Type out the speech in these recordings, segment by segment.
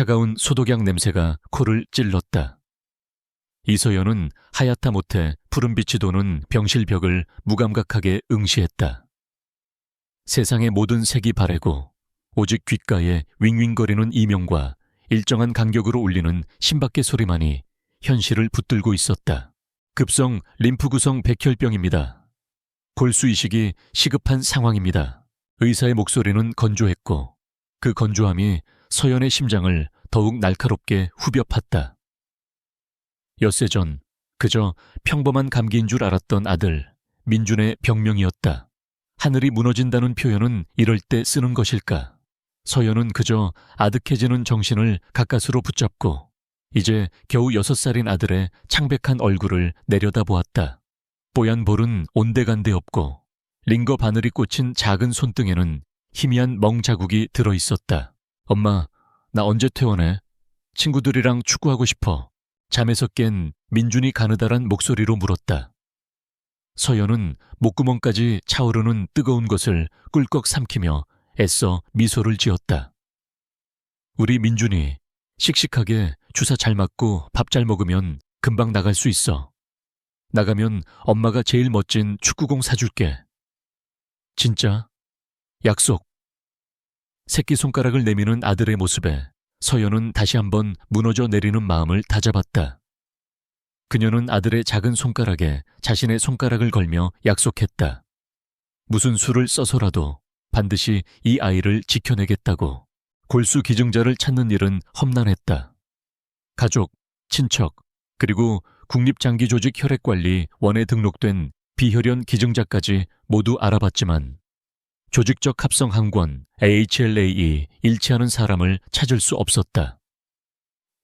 차가운 소독약 냄새가 코를 찔렀다. 이서연은 하얗다 못해 푸른빛이 도는 병실 벽을 무감각하게 응시했다. 세상의 모든 색이 바래고 오직 귓가에 윙윙거리는 이명과 일정한 간격으로 울리는 심박계 소리만이 현실을 붙들고 있었다. 급성 림프구성 백혈병입니다. 골수이식이 시급한 상황입니다. 의사의 목소리는 건조했고 그 건조함이 서연의 심장을 더욱 날카롭게 후벼 팠다. 엿새 전 그저 평범한 감기인 줄 알았던 아들 민준의 병명이었다. 하늘이 무너진다는 표현은 이럴 때 쓰는 것일까? 서연은 그저 아득해지는 정신을 가까스로 붙잡고 이제 겨우 6살인 아들의 창백한 얼굴을 내려다보았다. 뽀얀 볼은 온데간데 없고 링거 바늘이 꽂힌 작은 손등에는 희미한 멍 자국이 들어있었다. 엄마, 나 언제 퇴원해? 친구들이랑 축구하고 싶어. 잠에서 깬 민준이 가느다란 목소리로 물었다. 서연은 목구멍까지 차오르는 뜨거운 것을 꿀꺽 삼키며 애써 미소를 지었다. 우리 민준이 씩씩하게 주사 잘 맞고 밥 잘 먹으면 금방 나갈 수 있어. 나가면 엄마가 제일 멋진 축구공 사줄게. 진짜? 약속. 새끼손가락을 내미는 아들의 모습에 서연은 다시 한번 무너져 내리는 마음을 다잡았다. 그녀는 아들의 작은 손가락에 자신의 손가락을 걸며 약속했다. 무슨 수를 써서라도 반드시 이 아이를 지켜내겠다고. 골수 기증자를 찾는 일은 험난했다. 가족, 친척, 그리고 국립장기조직혈액관리원에 등록된 비혈연 기증자까지 모두 알아봤지만 조직적 합성 항원 AHLAE 일치하는 사람을 찾을 수 없었다.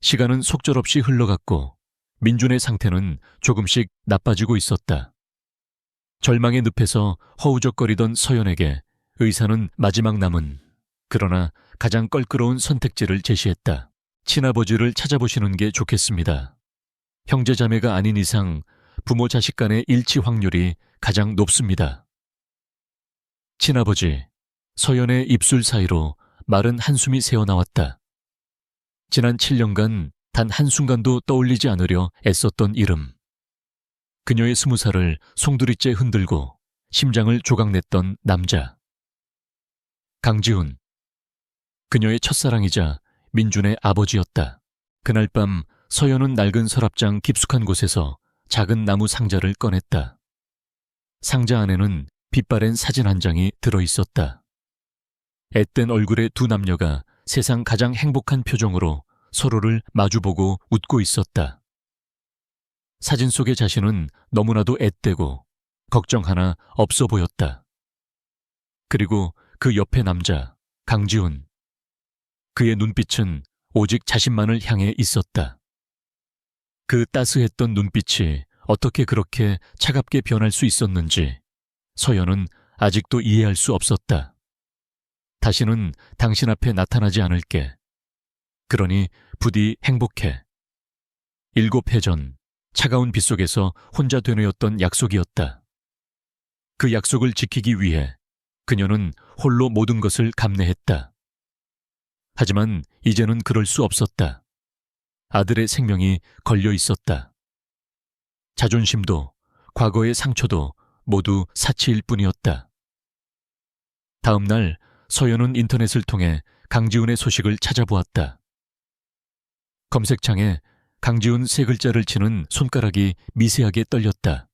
시간은 속절없이 흘러갔고 민준의 상태는 조금씩 나빠지고 있었다. 절망의 늪에서 허우적거리던 서연에게 의사는 마지막 남은 그러나 가장 껄끄러운 선택지를 제시했다. 친아버지를 찾아보시는 게 좋겠습니다. 형제자매가 아닌 이상 부모 자식 간의 일치 확률이 가장 높습니다. 친아버지, 서연의 입술 사이로 마른 한숨이 새어나왔다. 지난 7년간 단 한순간도 떠올리지 않으려 애썼던 이름. 그녀의 20살을 송두리째 흔들고 심장을 조각냈던 남자. 강지훈. 그녀의 첫사랑이자 민준의 아버지였다. 그날 밤 서연은 낡은 서랍장 깊숙한 곳에서 작은 나무 상자를 꺼냈다. 상자 안에는 빛바랜 사진 한 장이 들어있었다. 앳된 얼굴의 두 남녀가 세상 가장 행복한 표정으로 서로를 마주보고 웃고 있었다. 사진 속의 자신은 너무나도 앳되고 걱정 하나 없어 보였다. 그리고 그 옆에 남자, 강지훈. 그의 눈빛은 오직 자신만을 향해 있었다. 그 따스했던 눈빛이 어떻게 그렇게 차갑게 변할 수 있었는지 서연은 아직도 이해할 수 없었다. 다시는 당신 앞에 나타나지 않을게. 그러니 부디 행복해. 7해 전 차가운 빗속에서 혼자 되뇌었던 약속이었다. 그 약속을 지키기 위해 그녀는 홀로 모든 것을 감내했다. 하지만 이제는 그럴 수 없었다. 아들의 생명이 걸려 있었다. 자존심도 과거의 상처도 모두 사치일 뿐이었다. 다음 날 서연은 인터넷을 통해 강지훈의 소식을 찾아보았다. 검색창에 강지훈 3글자를 치는 손가락이 미세하게 떨렸다.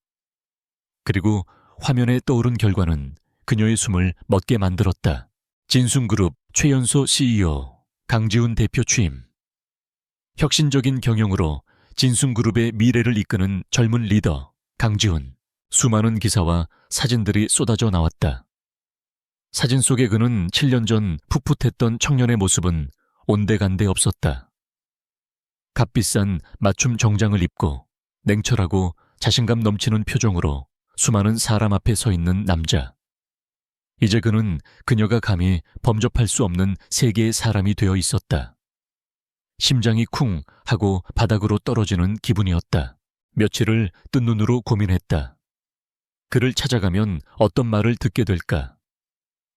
그리고 화면에 떠오른 결과는 그녀의 숨을 멎게 만들었다. 진순그룹 최연소 CEO 강지훈 대표 취임. 혁신적인 경영으로 진순그룹의 미래를 이끄는 젊은 리더 강지훈. 수많은 기사와 사진들이 쏟아져 나왔다. 사진 속의 그는 7년 전 풋풋했던 청년의 모습은 온데간데 없었다. 값비싼 맞춤 정장을 입고 냉철하고 자신감 넘치는 표정으로 수많은 사람 앞에 서 있는 남자. 이제 그는 그녀가 감히 범접할 수 없는 세계의 사람이 되어 있었다. 심장이 쿵 하고 바닥으로 떨어지는 기분이었다. 며칠을 뜬 눈으로 고민했다. 그를 찾아가면 어떤 말을 듣게 될까?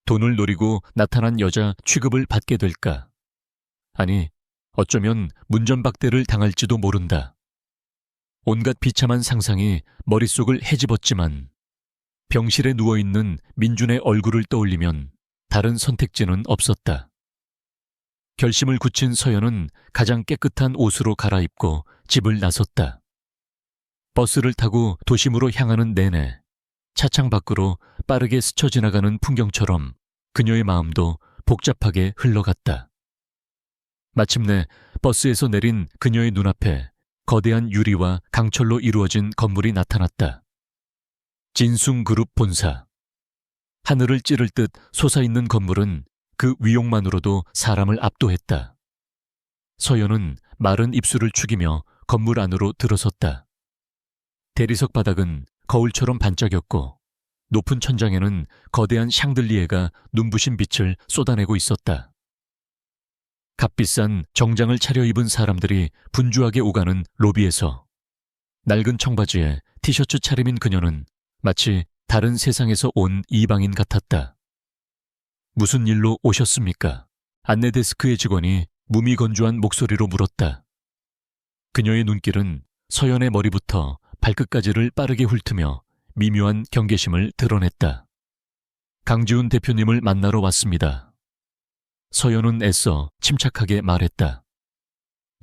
돈을 노리고 나타난 여자 취급을 받게 될까? 아니, 어쩌면 문전박대를 당할지도 모른다. 온갖 비참한 상상이 머릿속을 헤집었지만 병실에 누워있는 민준의 얼굴을 떠올리면 다른 선택지는 없었다. 결심을 굳힌 서연은 가장 깨끗한 옷으로 갈아입고 집을 나섰다. 버스를 타고 도심으로 향하는 내내 차창 밖으로 빠르게 스쳐 지나가는 풍경처럼 그녀의 마음도 복잡하게 흘러갔다. 마침내 버스에서 내린 그녀의 눈앞에 거대한 유리와 강철로 이루어진 건물이 나타났다. 진숭그룹 본사. 하늘을 찌를 듯 솟아있는 건물은 그 위용만으로도 사람을 압도했다. 서연은 마른 입술을 축이며 건물 안으로 들어섰다. 대리석 바닥은 거울처럼 반짝였고 높은 천장에는 거대한 샹들리에가 눈부신 빛을 쏟아내고 있었다. 값비싼 정장을 차려입은 사람들이 분주하게 오가는 로비에서 낡은 청바지에 티셔츠 차림인 그녀는 마치 다른 세상에서 온 이방인 같았다. 무슨 일로 오셨습니까? 안내데스크의 직원이 무미건조한 목소리로 물었다. 그녀의 눈길은 서연의 머리부터 발끝까지를 빠르게 훑으며 미묘한 경계심을 드러냈다. 강지훈 대표님을 만나러 왔습니다. 서연은 애써 침착하게 말했다.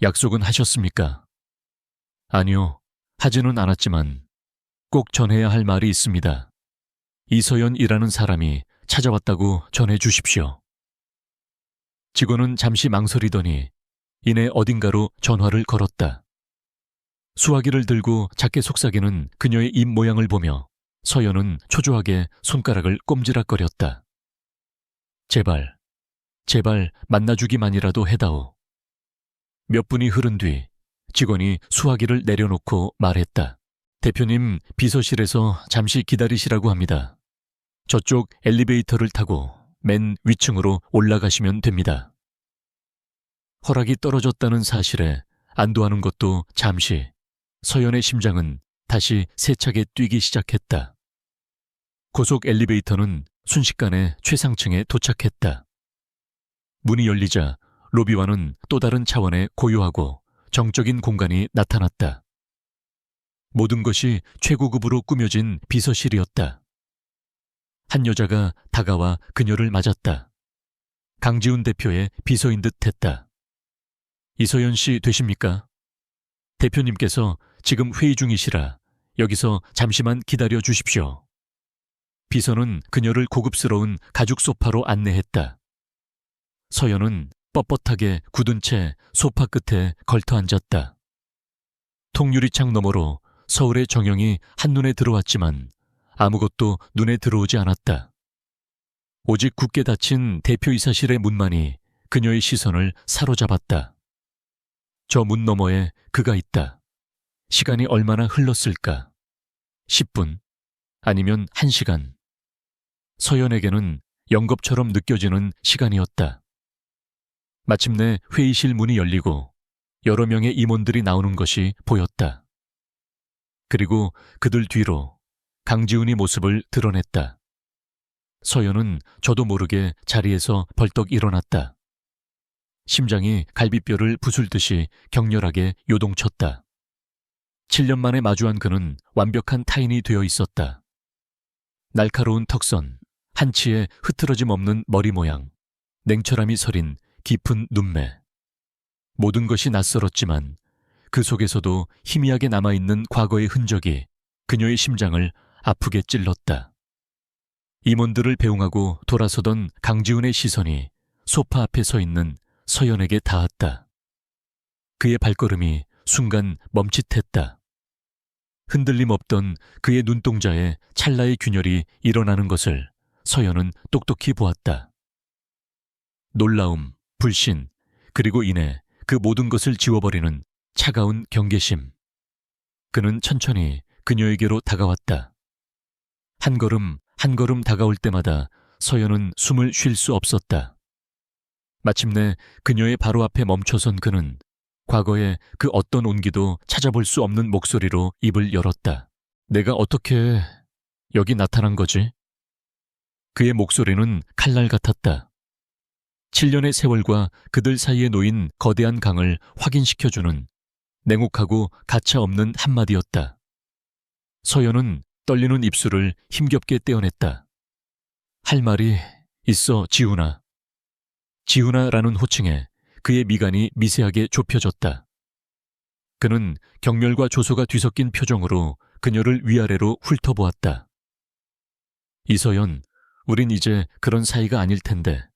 약속은 하셨습니까? 아니요, 하지는 않았지만 꼭 전해야 할 말이 있습니다. 이서연이라는 사람이 찾아왔다고 전해 주십시오. 직원은 잠시 망설이더니 이내 어딘가로 전화를 걸었다. 수화기를 들고 작게 속삭이는 그녀의 입 모양을 보며 서연은 초조하게 손가락을 꼼지락거렸다. 제발 만나주기만이라도 해다오. 몇 분이 흐른 뒤 직원이 수화기를 내려놓고 말했다. 대표님 비서실에서 잠시 기다리시라고 합니다. 저쪽 엘리베이터를 타고 맨 위층으로 올라가시면 됩니다. 허락이 떨어졌다는 사실에 안도하는 것도 잠시 서연의 심장은 다시 세차게 뛰기 시작했다. 고속 엘리베이터는 순식간에 최상층에 도착했다. 문이 열리자 로비와는 또 다른 차원의 고요하고 정적인 공간이 나타났다. 모든 것이 최고급으로 꾸며진 비서실이었다. 한 여자가 다가와 그녀를 맞았다. 강지훈 대표의 비서인 듯 했다. 이서연 씨 되십니까? 대표님께서 지금 회의 중이시라 여기서 잠시만 기다려 주십시오. 비서는 그녀를 고급스러운 가죽 소파로 안내했다. 서연은 뻣뻣하게 굳은 채 소파 끝에 걸터 앉았다. 통유리창 너머로 서울의 정영이 한눈에 들어왔지만 아무것도 눈에 들어오지 않았다. 오직 굳게 닫힌 대표이사실의 문만이 그녀의 시선을 사로잡았다. 저 문 너머에 그가 있다. 시간이 얼마나 흘렀을까? 10분, 아니면 1시간. 서연에게는 영겁처럼 느껴지는 시간이었다. 마침내 회의실 문이 열리고 여러 명의 임원들이 나오는 것이 보였다. 그리고 그들 뒤로 강지훈이 모습을 드러냈다. 서연은 저도 모르게 자리에서 벌떡 일어났다. 심장이 갈비뼈를 부술듯이 격렬하게 요동쳤다. 7년 만에 마주한 그는 완벽한 타인이 되어 있었다. 날카로운 턱선, 한치의 흐트러짐 없는 머리 모양, 냉철함이 서린 깊은 눈매. 모든 것이 낯설었지만 그 속에서도 희미하게 남아있는 과거의 흔적이 그녀의 심장을 아프게 찔렀다. 임원들을 배웅하고 돌아서던 강지훈의 시선이 소파 앞에 서 있는 서연에게 닿았다. 그의 발걸음이 순간 멈칫했다. 흔들림 없던 그의 눈동자에 찰나의 균열이 일어나는 것을 서연은 똑똑히 보았다. 놀라움, 불신, 그리고 이내 그 모든 것을 지워버리는 차가운 경계심. 그는 천천히 그녀에게로 다가왔다. 한 걸음 한 걸음 다가올 때마다 서연은 숨을 쉴 수 없었다. 마침내 그녀의 바로 앞에 멈춰선 그는 과거의 그 어떤 온기도 찾아볼 수 없는 목소리로 입을 열었다. 내가 어떻게 여기 나타난 거지? 그의 목소리는 칼날 같았다. 7년의 세월과 그들 사이에 놓인 거대한 강을 확인시켜주는 냉혹하고 가차없는 한마디였다. 서연은 떨리는 입술을 힘겹게 떼어냈다. 할 말이 있어, 지훈아. 지훈아라는 호칭에 그의 미간이 미세하게 좁혀졌다. 그는 경멸과 조소가 뒤섞인 표정으로 그녀를 위아래로 훑어보았다. 이서연, 우린 이제 그런 사이가 아닐 텐데.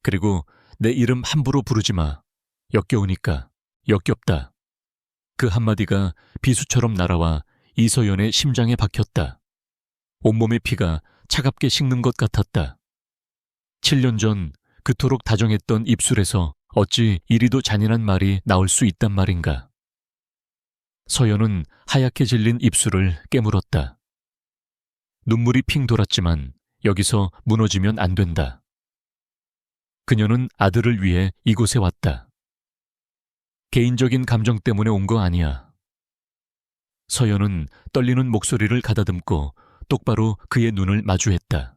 그리고 내 이름 함부로 부르지 마. 역겨우니까. 역겹다. 그 한마디가 비수처럼 날아와 이서연의 심장에 박혔다. 온몸의 피가 차갑게 식는 것 같았다. 7년 전 그토록 다정했던 입술에서 어찌 이리도 잔인한 말이 나올 수 있단 말인가. 서연은 하얗게 질린 입술을 깨물었다. 눈물이 핑 돌았지만 여기서 무너지면 안 된다. 그녀는 아들을 위해 이곳에 왔다. 개인적인 감정 때문에 온 거 아니야. 서연은 떨리는 목소리를 가다듬고 똑바로 그의 눈을 마주했다.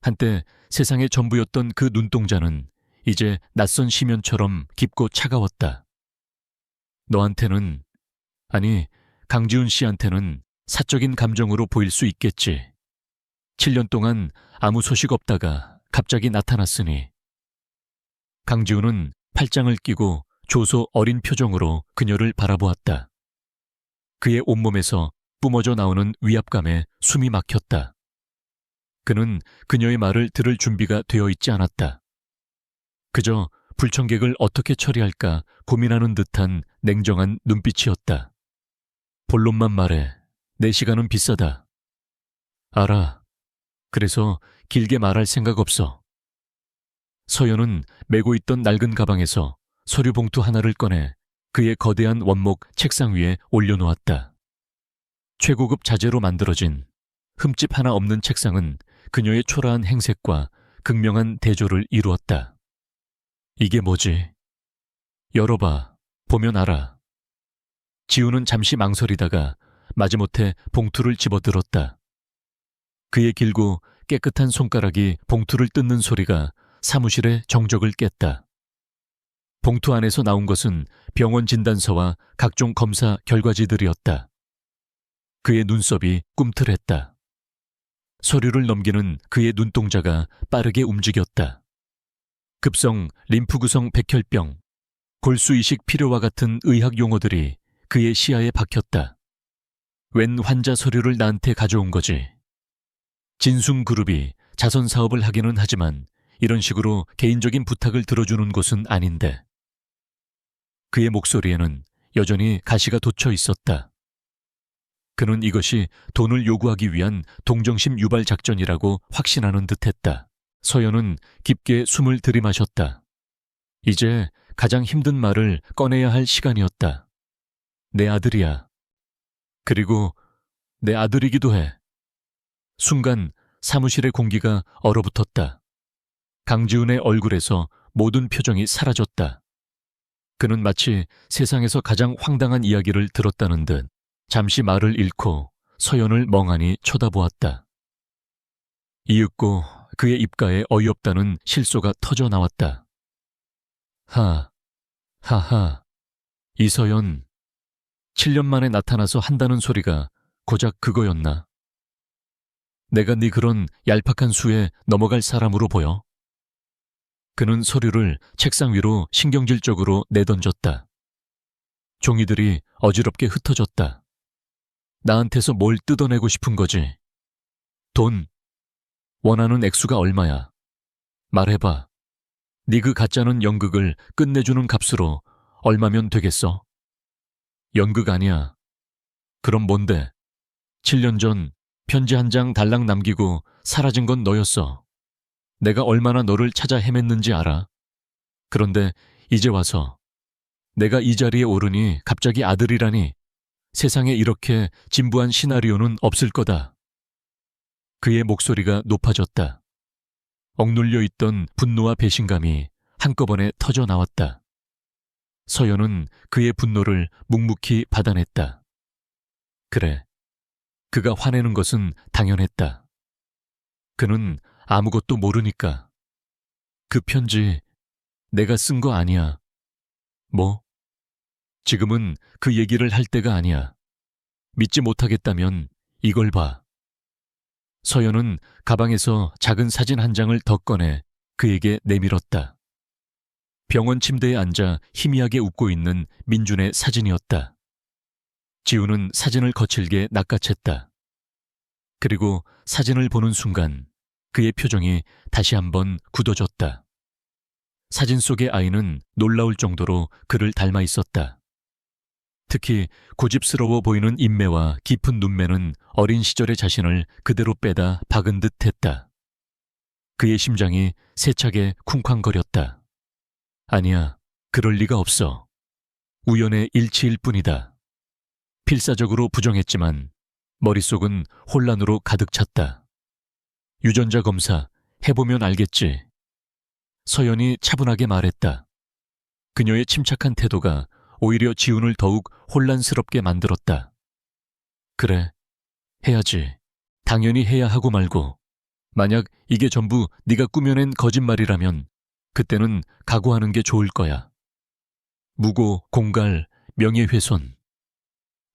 한때 세상의 전부였던 그 눈동자는 이제 낯선 심연처럼 깊고 차가웠다. 너한테는, 아니, 강지훈 씨한테는 사적인 감정으로 보일 수 있겠지. 7년 동안 아무 소식 없다가 갑자기 나타났으니. 강지훈은 팔짱을 끼고 조소 어린 표정으로 그녀를 바라보았다. 그의 온몸에서 뿜어져 나오는 위압감에 숨이 막혔다. 그는 그녀의 말을 들을 준비가 되어 있지 않았다. 그저 불청객을 어떻게 처리할까 고민하는 듯한 냉정한 눈빛이었다. 본론만 말해. 내 시간은 비싸다. 알아. 그래서 길게 말할 생각 없어. 서연은 메고 있던 낡은 가방에서 서류 봉투 하나를 꺼내 그의 거대한 원목 책상 위에 올려놓았다. 최고급 자재로 만들어진 흠집 하나 없는 책상은 그녀의 초라한 행색과 극명한 대조를 이루었다. 이게 뭐지? 열어봐. 보면 알아. 지우는 잠시 망설이다가 마지못해 봉투를 집어들었다. 그의 길고 깨끗한 손가락이 봉투를 뜯는 소리가 사무실의 정적을 깼다. 봉투 안에서 나온 것은 병원 진단서와 각종 검사 결과지들이었다. 그의 눈썹이 꿈틀했다. 서류를 넘기는 그의 눈동자가 빠르게 움직였다. 급성 림프구성 백혈병, 골수이식 필요와 같은 의학 용어들이 그의 시야에 박혔다. 웬 환자 서류를 나한테 가져온 거지? 진숭그룹이 자선 사업을 하기는 하지만 이런 식으로 개인적인 부탁을 들어주는 곳은 아닌데. 그의 목소리에는 여전히 가시가 돋쳐 있었다. 그는 이것이 돈을 요구하기 위한 동정심 유발 작전이라고 확신하는 듯했다. 서연은 깊게 숨을 들이마셨다. 이제 가장 힘든 말을 꺼내야 할 시간이었다. 내 아들이야. 그리고 내 아들이기도 해. 순간 사무실의 공기가 얼어붙었다. 강지훈의 얼굴에서 모든 표정이 사라졌다. 그는 마치 세상에서 가장 황당한 이야기를 들었다는 듯 잠시 말을 잃고 서연을 멍하니 쳐다보았다. 이윽고 그의 입가에 어이없다는 실소가 터져 나왔다. 하하. 이서연, 7년 만에 나타나서 한다는 소리가 고작 그거였나? 내가 네 그런 얄팍한 수에 넘어갈 사람으로 보여? 그는 서류를 책상 위로 신경질적으로 내던졌다. 종이들이 어지럽게 흩어졌다. 나한테서 뭘 뜯어내고 싶은 거지? 돈. 원하는 액수가 얼마야? 말해봐. 네 그 가짜는 연극을 끝내주는 값으로 얼마면 되겠어? 연극 아니야. 그럼 뭔데? 7년 전 편지 한 장 달랑 남기고 사라진 건 너였어. 내가 얼마나 너를 찾아 헤맸는지 알아? 그런데 이제 와서 내가 이 자리에 오르니 갑자기 아들이라니. 세상에 이렇게 진부한 시나리오는 없을 거다. 그의 목소리가 높아졌다. 억눌려 있던 분노와 배신감이 한꺼번에 터져 나왔다. 서연은 그의 분노를 묵묵히 받아냈다. 그래, 그가 화내는 것은 당연했다. 그는 아무것도 모르니까. 그 편지 내가 쓴 거 아니야. 뭐? 지금은 그 얘기를 할 때가 아니야. 믿지 못하겠다면 이걸 봐. 서연은 가방에서 작은 사진 한 장을 더 꺼내 그에게 내밀었다. 병원 침대에 앉아 희미하게 웃고 있는 민준의 사진이었다. 지우는 사진을 거칠게 낚아챘다. 그리고 사진을 보는 순간 그의 표정이 다시 한번 굳어졌다. 사진 속의 아이는 놀라울 정도로 그를 닮아 있었다. 특히 고집스러워 보이는 인매와 깊은 눈매는 어린 시절의 자신을 그대로 빼다 박은 듯 했다. 그의 심장이 세차게 쿵쾅거렸다. 아니야, 그럴 리가 없어. 우연의 일치일 뿐이다. 필사적으로 부정했지만 머릿속은 혼란으로 가득 찼다. 유전자 검사 해보면 알겠지. 서연이 차분하게 말했다. 그녀의 침착한 태도가 오히려 지훈을 더욱 혼란스럽게 만들었다. 그래, 해야지. 당연히 해야 하고 말고. 만약 이게 전부 네가 꾸며낸 거짓말이라면 그때는 각오하는 게 좋을 거야. 무고, 공갈, 명예훼손.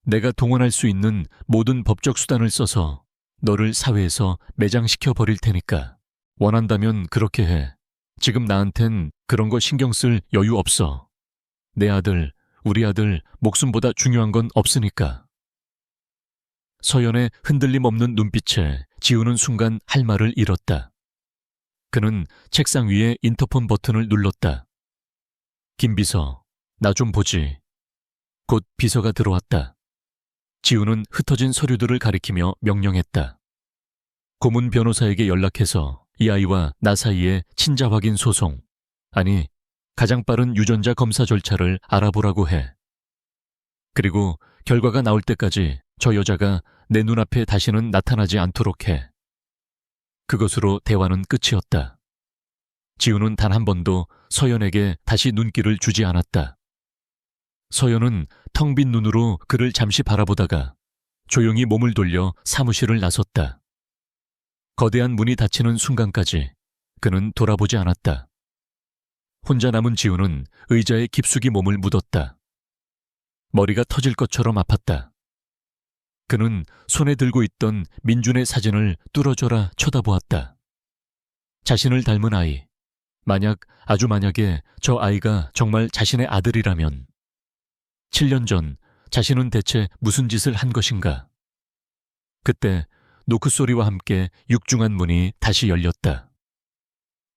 내가 동원할 수 있는 모든 법적 수단을 써서 너를 사회에서 매장시켜 버릴 테니까. 원한다면 그렇게 해. 지금 나한텐 그런 거 신경 쓸 여유 없어. 내 아들, 우리 아들 목숨보다 중요한 건 없으니까. 서연의 흔들림 없는 눈빛에 지우는 순간 할 말을 잃었다. 그는 책상 위에 인터폰 버튼을 눌렀다. 김 비서, 나 좀 보지. 곧 비서가 들어왔다. 지우는 흩어진 서류들을 가리키며 명령했다. 고문 변호사에게 연락해서 이 아이와 나 사이의 친자 확인 소송, 아니 가장 빠른 유전자 검사 절차를 알아보라고 해. 그리고 결과가 나올 때까지 저 여자가 내 눈앞에 다시는 나타나지 않도록 해. 그것으로 대화는 끝이었다. 지우는 단 한 번도 서연에게 다시 눈길을 주지 않았다. 서연은 텅 빈 눈으로 그를 잠시 바라보다가 조용히 몸을 돌려 사무실을 나섰다. 거대한 문이 닫히는 순간까지 그는 돌아보지 않았다. 혼자 남은 지우는 의자에 깊숙이 몸을 묻었다. 머리가 터질 것처럼 아팠다. 그는 손에 들고 있던 민준의 사진을 뚫어져라 쳐다보았다. 자신을 닮은 아이, 아주 만약에 저 아이가 정말 자신의 아들이라면 7년 전 자신은 대체 무슨 짓을 한 것인가? 그때 노크 소리와 함께 육중한 문이 다시 열렸다.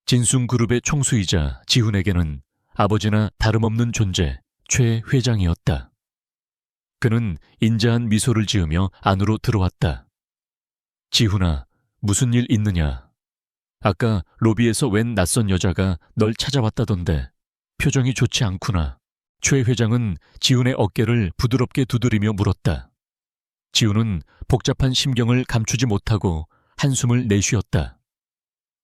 진숭그룹의 총수이자 지훈에게는 아버지나 다름없는 존재 최 회장이었다. 그는 인자한 미소를 지으며 안으로 들어왔다. 지훈아, 무슨 일 있느냐? 아까 로비에서 웬 낯선 여자가 널 찾아왔다던데 표정이 좋지 않구나. 최 회장은 지훈의 어깨를 부드럽게 두드리며 물었다. 지훈은 복잡한 심경을 감추지 못하고 한숨을 내쉬었다.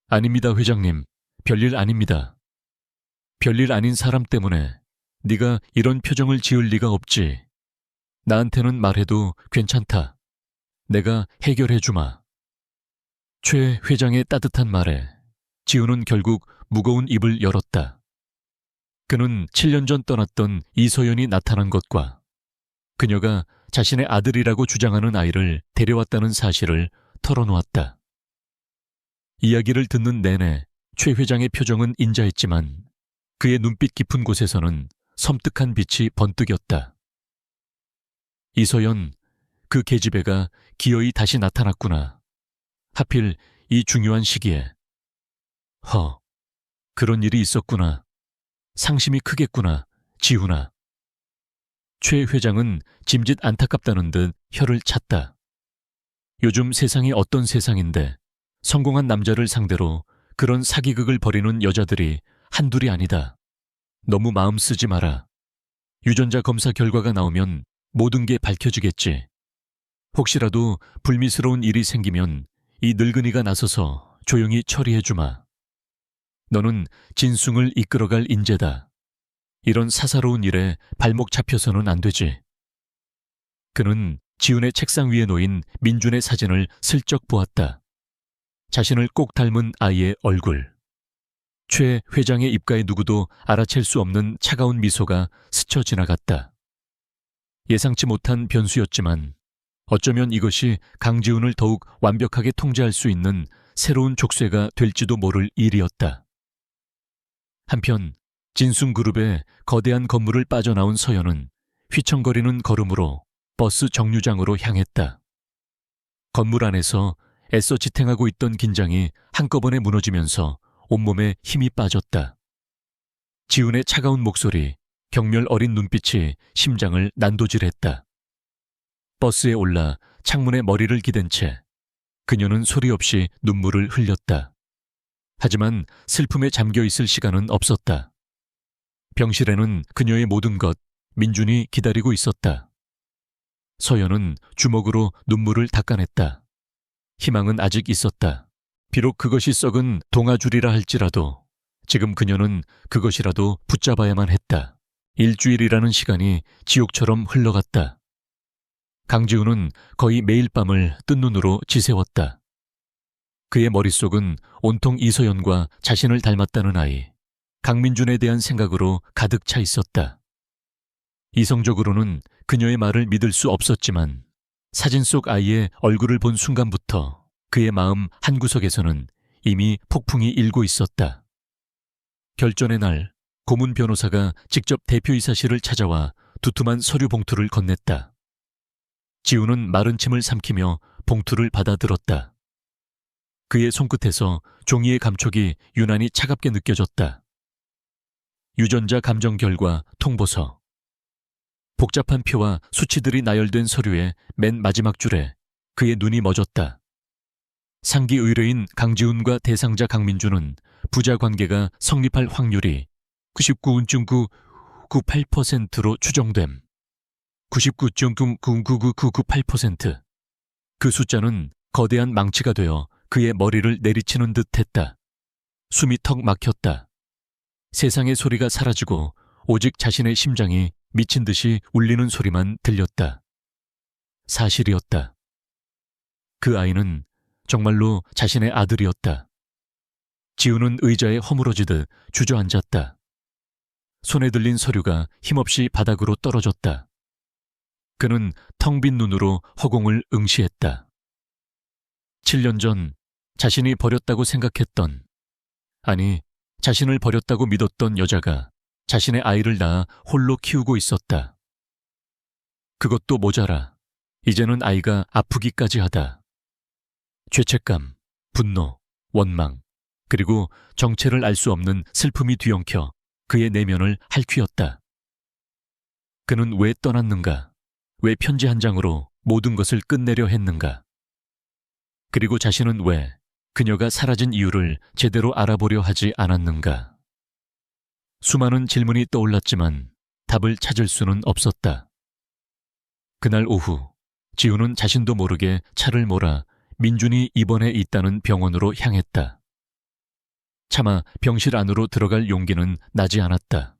아닙니다, 회장님. 별일 아닙니다. 별일 아닌 사람 때문에 네가 이런 표정을 지을 리가 없지. 나한테는 말해도 괜찮다. 내가 해결해 주마. 최 회장의 따뜻한 말에 지훈은 결국 무거운 입을 열었다. 그는 7년 전 떠났던 이서연이 나타난 것과 그녀가 자신의 아들이라고 주장하는 아이를 데려왔다는 사실을 털어놓았다. 이야기를 듣는 내내 최 회장의 표정은 인자했지만 그의 눈빛 깊은 곳에서는 섬뜩한 빛이 번뜩였다. 이서연, 그 계집애가 기어이 다시 나타났구나. 하필 이 중요한 시기에. 그런 일이 있었구나. 상심이 크겠구나, 지훈아. 최 회장은 짐짓 안타깝다는 듯 혀를 찼다. 요즘 세상이 어떤 세상인데 성공한 남자를 상대로 그런 사기극을 벌이는 여자들이 한둘이 아니다. 너무 마음 쓰지 마라. 유전자 검사 결과가 나오면 모든 게 밝혀지겠지. 혹시라도 불미스러운 일이 생기면 이 늙은이가 나서서 조용히 처리해주마. 너는 진숭을 이끌어갈 인재다. 이런 사사로운 일에 발목 잡혀서는 안 되지. 그는 지훈의 책상 위에 놓인 민준의 사진을 슬쩍 보았다. 자신을 꼭 닮은 아이의 얼굴. 최 회장의 입가에 누구도 알아챌 수 없는 차가운 미소가 스쳐 지나갔다. 예상치 못한 변수였지만 어쩌면 이것이 강지훈을 더욱 완벽하게 통제할 수 있는 새로운 족쇄가 될지도 모를 일이었다. 한편 진순그룹의 거대한 건물을 빠져나온 서연은 휘청거리는 걸음으로 버스 정류장으로 향했다. 건물 안에서 애써 지탱하고 있던 긴장이 한꺼번에 무너지면서 온몸에 힘이 빠졌다. 지훈의 차가운 목소리, 경멸 어린 눈빛이 심장을 난도질했다. 버스에 올라 창문에 머리를 기댄 채 그녀는 소리 없이 눈물을 흘렸다. 하지만 슬픔에 잠겨있을 시간은 없었다. 병실에는 그녀의 모든 것, 민준이 기다리고 있었다. 서연은 주먹으로 눈물을 닦아냈다. 희망은 아직 있었다. 비록 그것이 썩은 동아줄이라 할지라도 지금 그녀는 그것이라도 붙잡아야만 했다. 일주일이라는 시간이 지옥처럼 흘러갔다. 강지훈은 거의 매일 밤을 뜬 눈으로 지새웠다. 그의 머릿속은 온통 이서연과 자신을 닮았다는 아이, 강민준에 대한 생각으로 가득 차 있었다. 이성적으로는 그녀의 말을 믿을 수 없었지만 사진 속 아이의 얼굴을 본 순간부터 그의 마음 한구석에서는 이미 폭풍이 일고 있었다. 결전의 날, 고문 변호사가 직접 대표이사실을 찾아와 두툼한 서류 봉투를 건넸다. 지훈은 마른 침을 삼키며 봉투를 받아들었다. 그의 손끝에서 종이의 감촉이 유난히 차갑게 느껴졌다. 유전자 감정 결과 통보서. 복잡한 표와 수치들이 나열된 서류의 맨 마지막 줄에 그의 눈이 멎었다. 상기 의뢰인 강지훈과 대상자 강민준은 부자 관계가 성립할 확률이 99.998%로 추정됨. 99.9999998%. 그 숫자는 거대한 망치가 되어 그의 머리를 내리치는 듯 했다. 숨이 턱 막혔다. 세상의 소리가 사라지고 오직 자신의 심장이 미친 듯이 울리는 소리만 들렸다. 사실이었다. 그 아이는 정말로 자신의 아들이었다. 지훈은 의자에 허물어지듯 주저앉았다. 손에 들린 서류가 힘없이 바닥으로 떨어졌다. 그는 텅 빈 눈으로 허공을 응시했다. 7년 전 자신이 버렸다고 생각했던, 아니 자신을 버렸다고 믿었던 여자가 자신의 아이를 낳아 홀로 키우고 있었다. 그것도 모자라 이제는 아이가 아프기까지 하다. 죄책감, 분노, 원망, 그리고 정체를 알 수 없는 슬픔이 뒤엉켜 그의 내면을 핥히었다. 그는 왜 떠났는가? 왜 편지 한 장으로 모든 것을 끝내려 했는가? 그리고 자신은 왜 그녀가 사라진 이유를 제대로 알아보려 하지 않았는가? 수많은 질문이 떠올랐지만 답을 찾을 수는 없었다. 그날 오후, 지훈은 자신도 모르게 차를 몰아 민준이 입원해 있다는 병원으로 향했다. 차마 병실 안으로 들어갈 용기는 나지 않았다.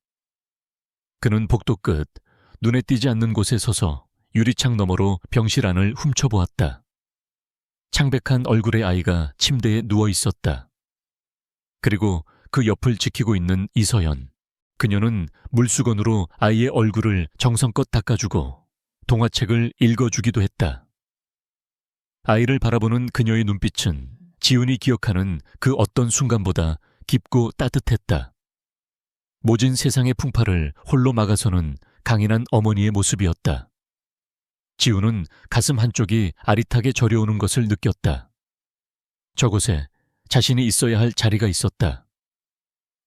그는 복도 끝, 눈에 띄지 않는 곳에 서서 유리창 너머로 병실 안을 훔쳐보았다. 창백한 얼굴의 아이가 침대에 누워 있었다. 그리고 그 옆을 지키고 있는 이서연. 그녀는 물수건으로 아이의 얼굴을 정성껏 닦아주고 동화책을 읽어주기도 했다. 아이를 바라보는 그녀의 눈빛은 지훈이 기억하는 그 어떤 순간보다 깊고 따뜻했다. 모진 세상의 풍파를 홀로 막아서는 강인한 어머니의 모습이었다. 지훈은 가슴 한쪽이 아릿하게 저려오는 것을 느꼈다. 저곳에 자신이 있어야 할 자리가 있었다.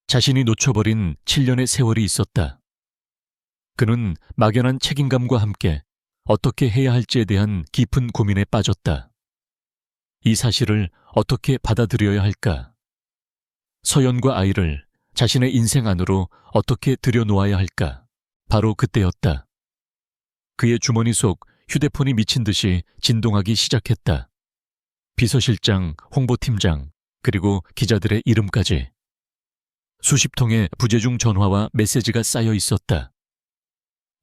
자신이 놓쳐버린 7년의 세월이 있었다. 그는 막연한 책임감과 함께 어떻게 해야 할지에 대한 깊은 고민에 빠졌다. 이 사실을 어떻게 받아들여야 할까? 서연과 아이를 자신의 인생 안으로 어떻게 들여놓아야 할까? 바로 그때였다. 그의 주머니 속 휴대폰이 미친 듯이 진동하기 시작했다. 비서실장, 홍보팀장, 그리고 기자들의 이름까지. 수십 통의 부재중 전화와 메시지가 쌓여 있었다.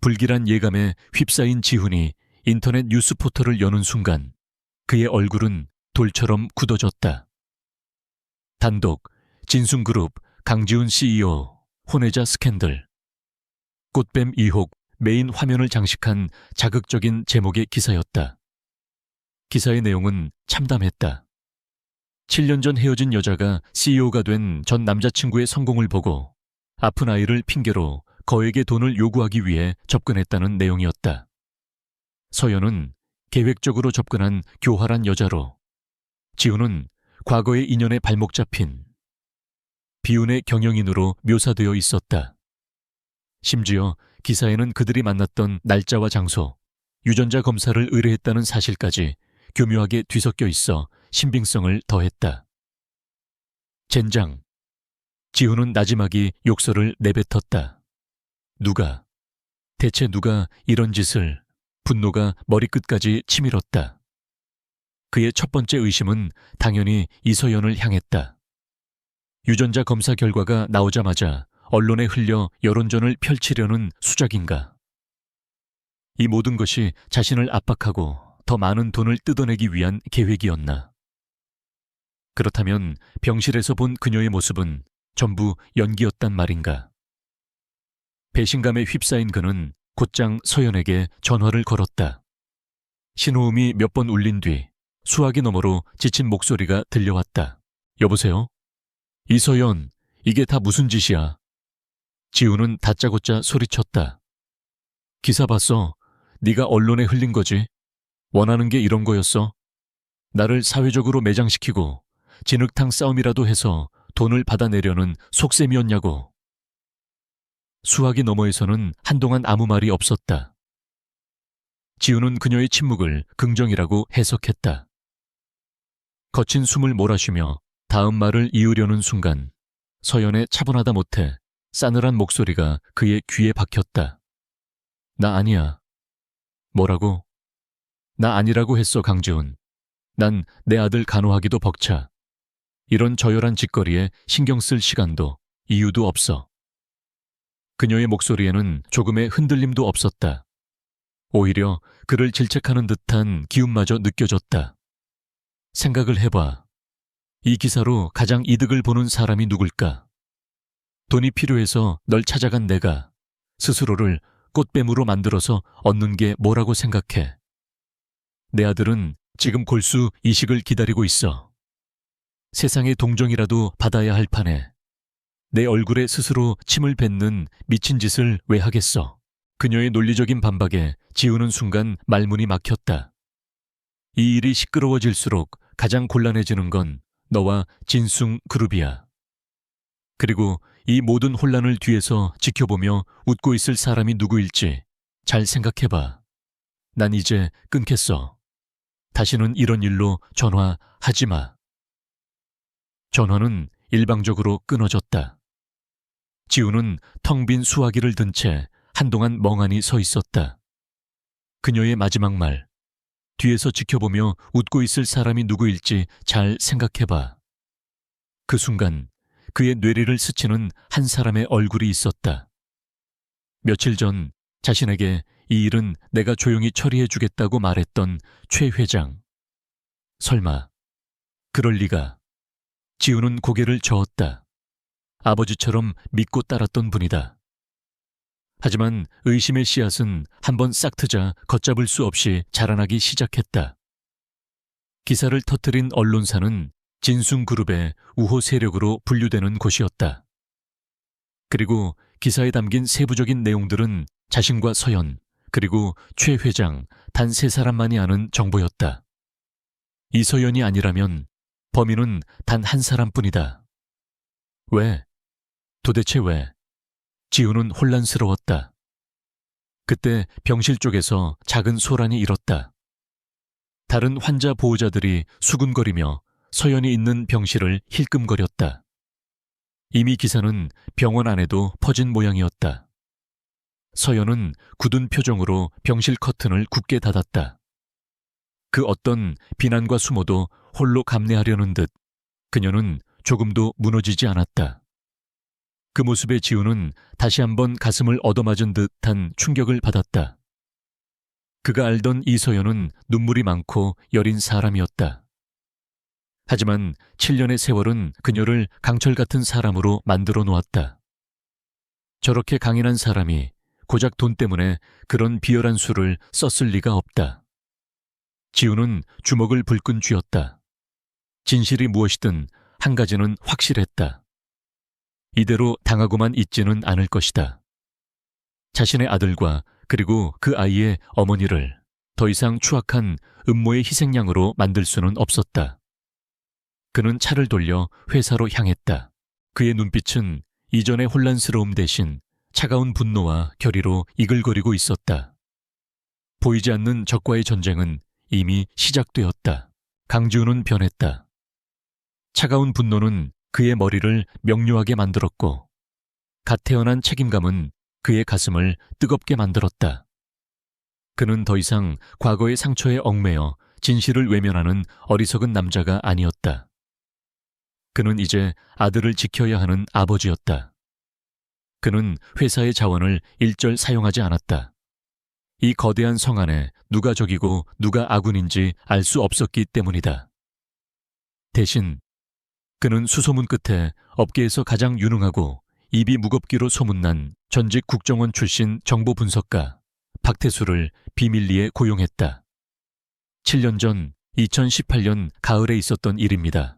불길한 예감에 휩싸인 지훈이 인터넷 뉴스 포털을 여는 순간 그의 얼굴은 돌처럼 굳어졌다. 단독, 진순그룹, 강지훈 CEO 혼외자 스캔들. 꽃뱀 의혹 메인 화면을 장식한 자극적인 제목의 기사였다. 기사의 내용은 참담했다. 7년 전 헤어진 여자가 CEO가 된 전 남자친구의 성공을 보고 아픈 아이를 핑계로 거액의 돈을 요구하기 위해 접근했다는 내용이었다. 서연은 계획적으로 접근한 교활한 여자로, 지훈은 과거의 인연에 발목 잡힌 비운의 경영인으로 묘사되어 있었다. 심지어 기사에는 그들이 만났던 날짜와 장소, 유전자 검사를 의뢰했다는 사실까지 교묘하게 뒤섞여 있어 신빙성을 더했다. 젠장. 지훈은 나지막이 욕설을 내뱉었다. 대체 누가 이런 짓을. 분노가 머리끝까지 치밀었다. 그의 첫 번째 의심은 당연히 이서연을 향했다. 유전자 검사 결과가 나오자마자 언론에 흘려 여론전을 펼치려는 수작인가. 이 모든 것이 자신을 압박하고 더 많은 돈을 뜯어내기 위한 계획이었나. 그렇다면 병실에서 본 그녀의 모습은 전부 연기였단 말인가. 배신감에 휩싸인 그는 곧장 서연에게 전화를 걸었다. 신호음이 몇 번 울린 뒤 수화기 너머로 지친 목소리가 들려왔다. 여보세요? 이서연, 이게 다 무슨 짓이야? 지훈은 다짜고짜 소리쳤다. 기사 봤어. 네가 언론에 흘린 거지. 원하는 게 이런 거였어. 나를 사회적으로 매장시키고 진흙탕 싸움이라도 해서 돈을 받아내려는 속셈이었냐고. 수화기 너머에서는 한동안 아무 말이 없었다. 지훈은 그녀의 침묵을 긍정이라고 해석했다. 거친 숨을 몰아쉬며 다음 말을 이으려는 순간 서연의 차분하다 못해 싸늘한 목소리가 그의 귀에 박혔다. 나 아니야. 뭐라고? 나 아니라고 했어, 강지훈. 난 내 아들 간호하기도 벅차. 이런 저열한 짓거리에 신경 쓸 시간도 이유도 없어. 그녀의 목소리에는 조금의 흔들림도 없었다. 오히려 그를 질책하는 듯한 기운마저 느껴졌다. 생각을 해봐. 이 기사로 가장 이득을 보는 사람이 누굴까? 돈이 필요해서 널 찾아간 내가 스스로를 꽃뱀으로 만들어서 얻는 게 뭐라고 생각해? 내 아들은 지금 골수 이식을 기다리고 있어. 세상의 동정이라도 받아야 할 판에 내 얼굴에 스스로 침을 뱉는 미친 짓을 왜 하겠어? 그녀의 논리적인 반박에 지우는 순간 말문이 막혔다. 이 일이 시끄러워질수록 가장 곤란해지는 건 너와 진숭 그룹이야. 그리고 이 모든 혼란을 뒤에서 지켜보며 웃고 있을 사람이 누구일지 잘 생각해봐. 난 이제 끊겠어. 다시는 이런 일로 전화하지 마. 전화는 일방적으로 끊어졌다. 지우는 텅 빈 수화기를 든 채 한동안 멍하니 서 있었다. 그녀의 마지막 말, 뒤에서 지켜보며 웃고 있을 사람이 누구일지 잘 생각해봐. 그 순간 그의 뇌리를 스치는 한 사람의 얼굴이 있었다. 며칠 전 자신에게 이 일은 내가 조용히 처리해주겠다고 말했던 최 회장. 설마 그럴 리가. 지우는 고개를 저었다. 아버지처럼 믿고 따랐던 분이다. 하지만 의심의 씨앗은 한번 싹 트자 걷잡을 수 없이 자라나기 시작했다. 기사를 터뜨린 언론사는 진숭그룹의 우호 세력으로 분류되는 곳이었다. 그리고 기사에 담긴 세부적인 내용들은 자신과 서연, 그리고 최 회장 단 3사람만이 아는 정보였다. 이서연이 아니라면 범인은 단 한 사람뿐이다. 왜? 도대체 왜? 지훈은 혼란스러웠다. 그때 병실 쪽에서 작은 소란이 일었다. 다른 환자 보호자들이 수군거리며 서연이 있는 병실을 힐끔거렸다. 이미 기사는 병원 안에도 퍼진 모양이었다. 서연은 굳은 표정으로 병실 커튼을 굳게 닫았다. 그 어떤 비난과 수모도 홀로 감내하려는 듯 그녀는 조금도 무너지지 않았다. 그 모습에 지우는 다시 한번 가슴을 얻어맞은 듯한 충격을 받았다. 그가 알던 이서연은 눈물이 많고 여린 사람이었다. 하지만 7년의 세월은 그녀를 강철 같은 사람으로 만들어 놓았다. 저렇게 강인한 사람이 고작 돈 때문에 그런 비열한 수를 썼을 리가 없다. 지우는 주먹을 불끈 쥐었다. 진실이 무엇이든 한 가지는 확실했다. 이대로 당하고만 있지는 않을 것이다. 자신의 아들과 그리고 그 아이의 어머니를 더 이상 추악한 음모의 희생양으로 만들 수는 없었다. 그는 차를 돌려 회사로 향했다. 그의 눈빛은 이전의 혼란스러움 대신 차가운 분노와 결의로 이글거리고 있었다. 보이지 않는 적과의 전쟁은 이미 시작되었다. 강지우는 변했다. 차가운 분노는 그의 머리를 명료하게 만들었고 갓 태어난 책임감은 그의 가슴을 뜨겁게 만들었다. 그는 더 이상 과거의 상처에 얽매여 진실을 외면하는 어리석은 남자가 아니었다. 그는 이제 아들을 지켜야 하는 아버지였다. 그는 회사의 자원을 일절 사용하지 않았다. 이 거대한 성 안에 누가 적이고 누가 아군인지 알 수 없었기 때문이다. 대신 그는 수소문 끝에 업계에서 가장 유능하고 입이 무겁기로 소문난 전직 국정원 출신 정보분석가 박태수를 비밀리에 고용했다. 7년 전 2018년 가을에 있었던 일입니다.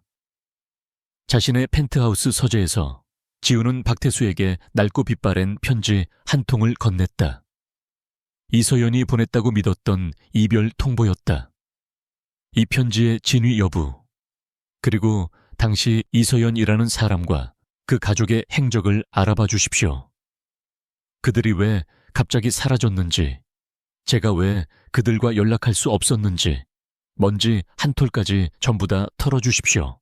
자신의 펜트하우스 서재에서 지우는 박태수에게 낡고 빛바랜 편지 한 통을 건넸다. 이서연이 보냈다고 믿었던 이별 통보였다. 이 편지의 진위 여부, 그리고 당시 이서연이라는 사람과 그 가족의 행적을 알아봐 주십시오. 그들이 왜 갑자기 사라졌는지, 제가 왜 그들과 연락할 수 없었는지, 먼지 한 톨까지 전부 다 털어주십시오.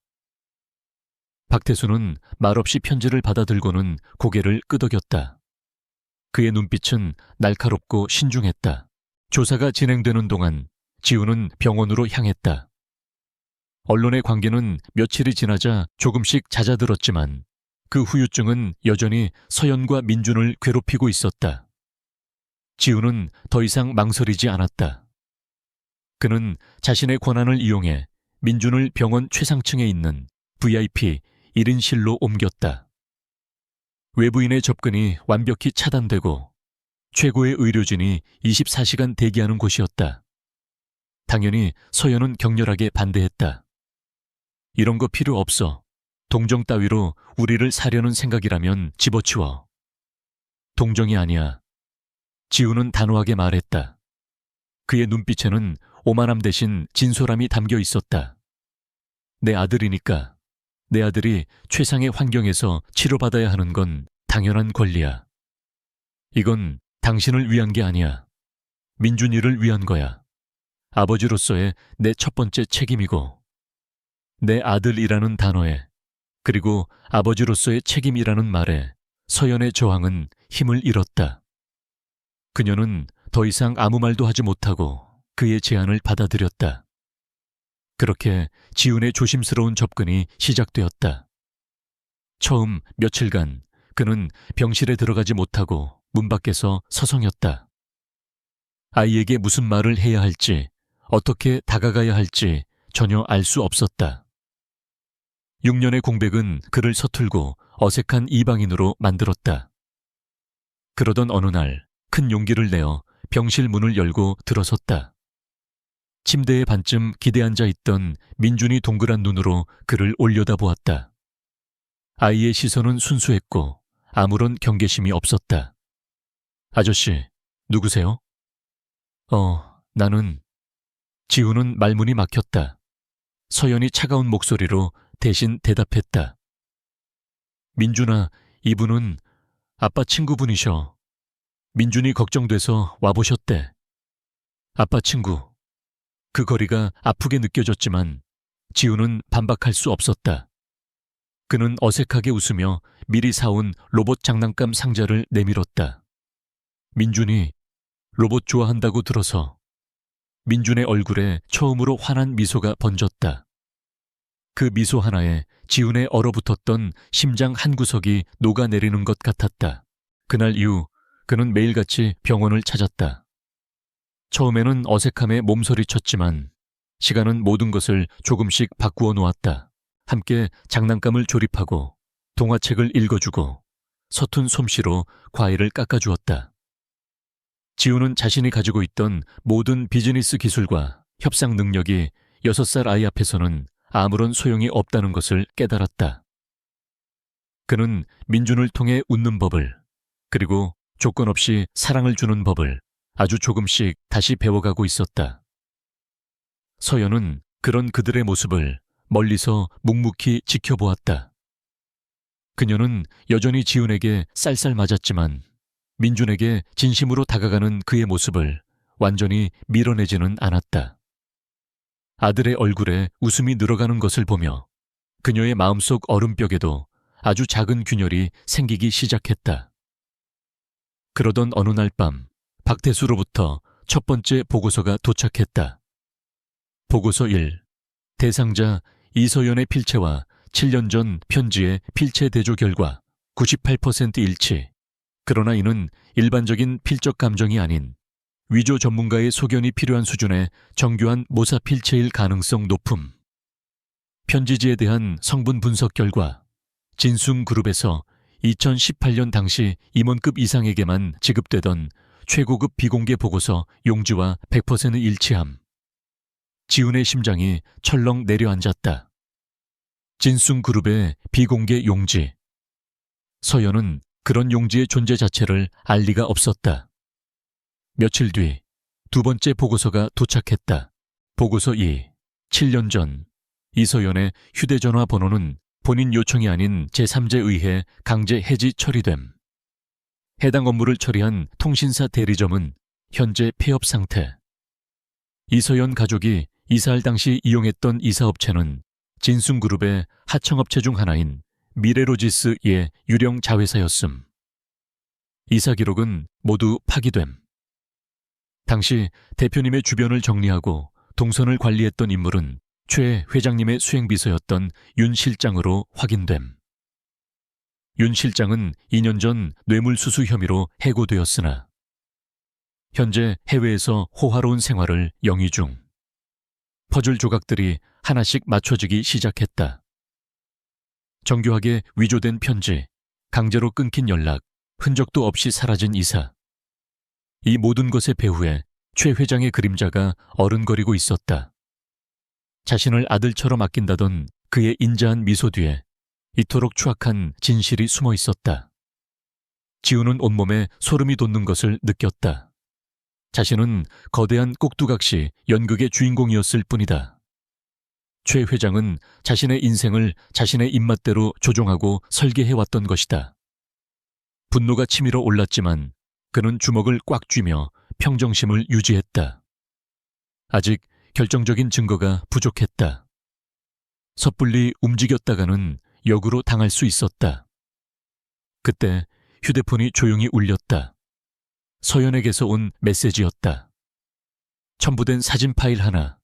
박태수는 말없이 편지를 받아들고는 고개를 끄덕였다. 그의 눈빛은 날카롭고 신중했다. 조사가 진행되는 동안 지우는 병원으로 향했다. 언론의 관계는 며칠이 지나자 조금씩 잦아들었지만 그 후유증은 여전히 서연과 민준을 괴롭히고 있었다. 지우는 더 이상 망설이지 않았다. 그는 자신의 권한을 이용해 민준을 병원 최상층에 있는 VIP 1인실로 옮겼다. 외부인의 접근이 완벽히 차단되고 최고의 의료진이 24시간 대기하는 곳이었다. 당연히 서연은 격렬하게 반대했다. 이런 거 필요 없어. 동정 따위로 우리를 사려는 생각이라면 집어치워. 동정이 아니야. 지우는 단호하게 말했다. 그의 눈빛에는 오만함 대신 진솔함이 담겨 있었다. 내 아들이니까. 내 아들이 최상의 환경에서 치료받아야 하는 건 당연한 권리야. 이건 당신을 위한 게 아니야. 민준이를 위한 거야. 아버지로서의 내 첫 번째 책임이고, 내 아들이라는 단어에, 그리고 아버지로서의 책임이라는 말에 서연의 저항은 힘을 잃었다. 그녀는 더 이상 아무 말도 하지 못하고 그의 제안을 받아들였다. 그렇게 지훈의 조심스러운 접근이 시작되었다. 처음 며칠간 그는 병실에 들어가지 못하고 문 밖에서 서성였다. 아이에게 무슨 말을 해야 할지, 어떻게 다가가야 할지 전혀 알 수 없었다. 6년의 공백은 그를 서툴고 어색한 이방인으로 만들었다. 그러던 어느 날 큰 용기를 내어 병실 문을 열고 들어섰다. 침대에 반쯤 기대앉아 있던 민준이 동그란 눈으로 그를 올려다보았다. 아이의 시선은 순수했고 아무런 경계심이 없었다. 아저씨, 누구세요? 나는... 지우는 말문이 막혔다. 서연이 차가운 목소리로 대신 대답했다. 민준아, 이분은 아빠 친구분이셔. 민준이 걱정돼서 와보셨대. 아빠 친구. 그 거리가 아프게 느껴졌지만 지우는 반박할 수 없었다. 그는 어색하게 웃으며 미리 사온 로봇 장난감 상자를 내밀었다. 민준이 로봇 좋아한다고 들어서. 민준의 얼굴에 처음으로 환한 미소가 번졌다. 그 미소 하나에 지훈의 얼어붙었던 심장 한 구석이 녹아내리는 것 같았다. 그날 이후 그는 매일같이 병원을 찾았다. 처음에는 어색함에 몸서리쳤지만 시간은 모든 것을 조금씩 바꾸어 놓았다. 함께 장난감을 조립하고 동화책을 읽어주고 서툰 솜씨로 과일을 깎아주었다. 지우는 자신이 가지고 있던 모든 비즈니스 기술과 협상 능력이 6살 아이 앞에서는 아무런 소용이 없다는 것을 깨달았다. 그는 민준을 통해 웃는 법을, 그리고 조건 없이 사랑을 주는 법을 아주 조금씩 다시 배워가고 있었다. 서연은 그런 그들의 모습을 멀리서 묵묵히 지켜보았다. 그녀는 여전히 지훈에게 쌀쌀 맞았지만 민준에게 진심으로 다가가는 그의 모습을 완전히 밀어내지는 않았다. 아들의 얼굴에 웃음이 늘어가는 것을 보며 그녀의 마음속 얼음벽에도 아주 작은 균열이 생기기 시작했다. 그러던 어느 날 밤, 박태수로부터 첫 번째 보고서가 도착했다. 보고서 1. 대상자 이서연의 필체와 7년 전 편지의 필체 대조 결과 98% 일치. 그러나 이는 일반적인 필적 감정이 아닌 위조 전문가의 소견이 필요한 수준의 정교한 모사 필체일 가능성 높음. 편지지에 대한 성분 분석 결과 진숭그룹에서 2018년 당시 임원급 이상에게만 지급되던 최고급 비공개 보고서 용지와 100% 일치함. 지훈의 심장이 철렁 내려앉았다. 진숭그룹의 비공개 용지. 서연은 그런 용지의 존재 자체를 알 리가 없었다. 며칠 뒤 두 번째 보고서가 도착했다. 보고서 2. 7년 전 이서연의 휴대전화 번호는 본인 요청이 아닌 제3제 의해 강제 해지 처리됨. 해당 업무를 처리한 통신사 대리점은 현재 폐업 상태. 이서연 가족이 이사할 당시 이용했던 이사업체는 진숭그룹의 하청업체 중 하나인 미래로지스의 유령 자회사였음. 이사 기록은 모두 파기됨. 당시 대표님의 주변을 정리하고 동선을 관리했던 인물은 최 회장님의 수행비서였던 윤 실장으로 확인됨. 윤 실장은 2년 전 뇌물수수 혐의로 해고되었으나 현재 해외에서 호화로운 생활을 영위 중. 퍼즐 조각들이 하나씩 맞춰지기 시작했다. 정교하게 위조된 편지, 강제로 끊긴 연락, 흔적도 없이 사라진 이사. 이 모든 것의 배후에 최 회장의 그림자가 어른거리고 있었다. 자신을 아들처럼 아낀다던 그의 인자한 미소 뒤에 이토록 추악한 진실이 숨어 있었다. 지우는 온몸에 소름이 돋는 것을 느꼈다. 자신은 거대한 꼭두각시 연극의 주인공이었을 뿐이다. 최 회장은 자신의 인생을 자신의 입맛대로 조종하고 설계해왔던 것이다. 분노가 치밀어 올랐지만 그는 주먹을 꽉 쥐며 평정심을 유지했다. 아직 결정적인 증거가 부족했다. 섣불리 움직였다가는 역으로 당할 수 있었다. 그때 휴대폰이 조용히 울렸다. 서연에게서 온 메시지였다. 첨부된 사진 파일 하나.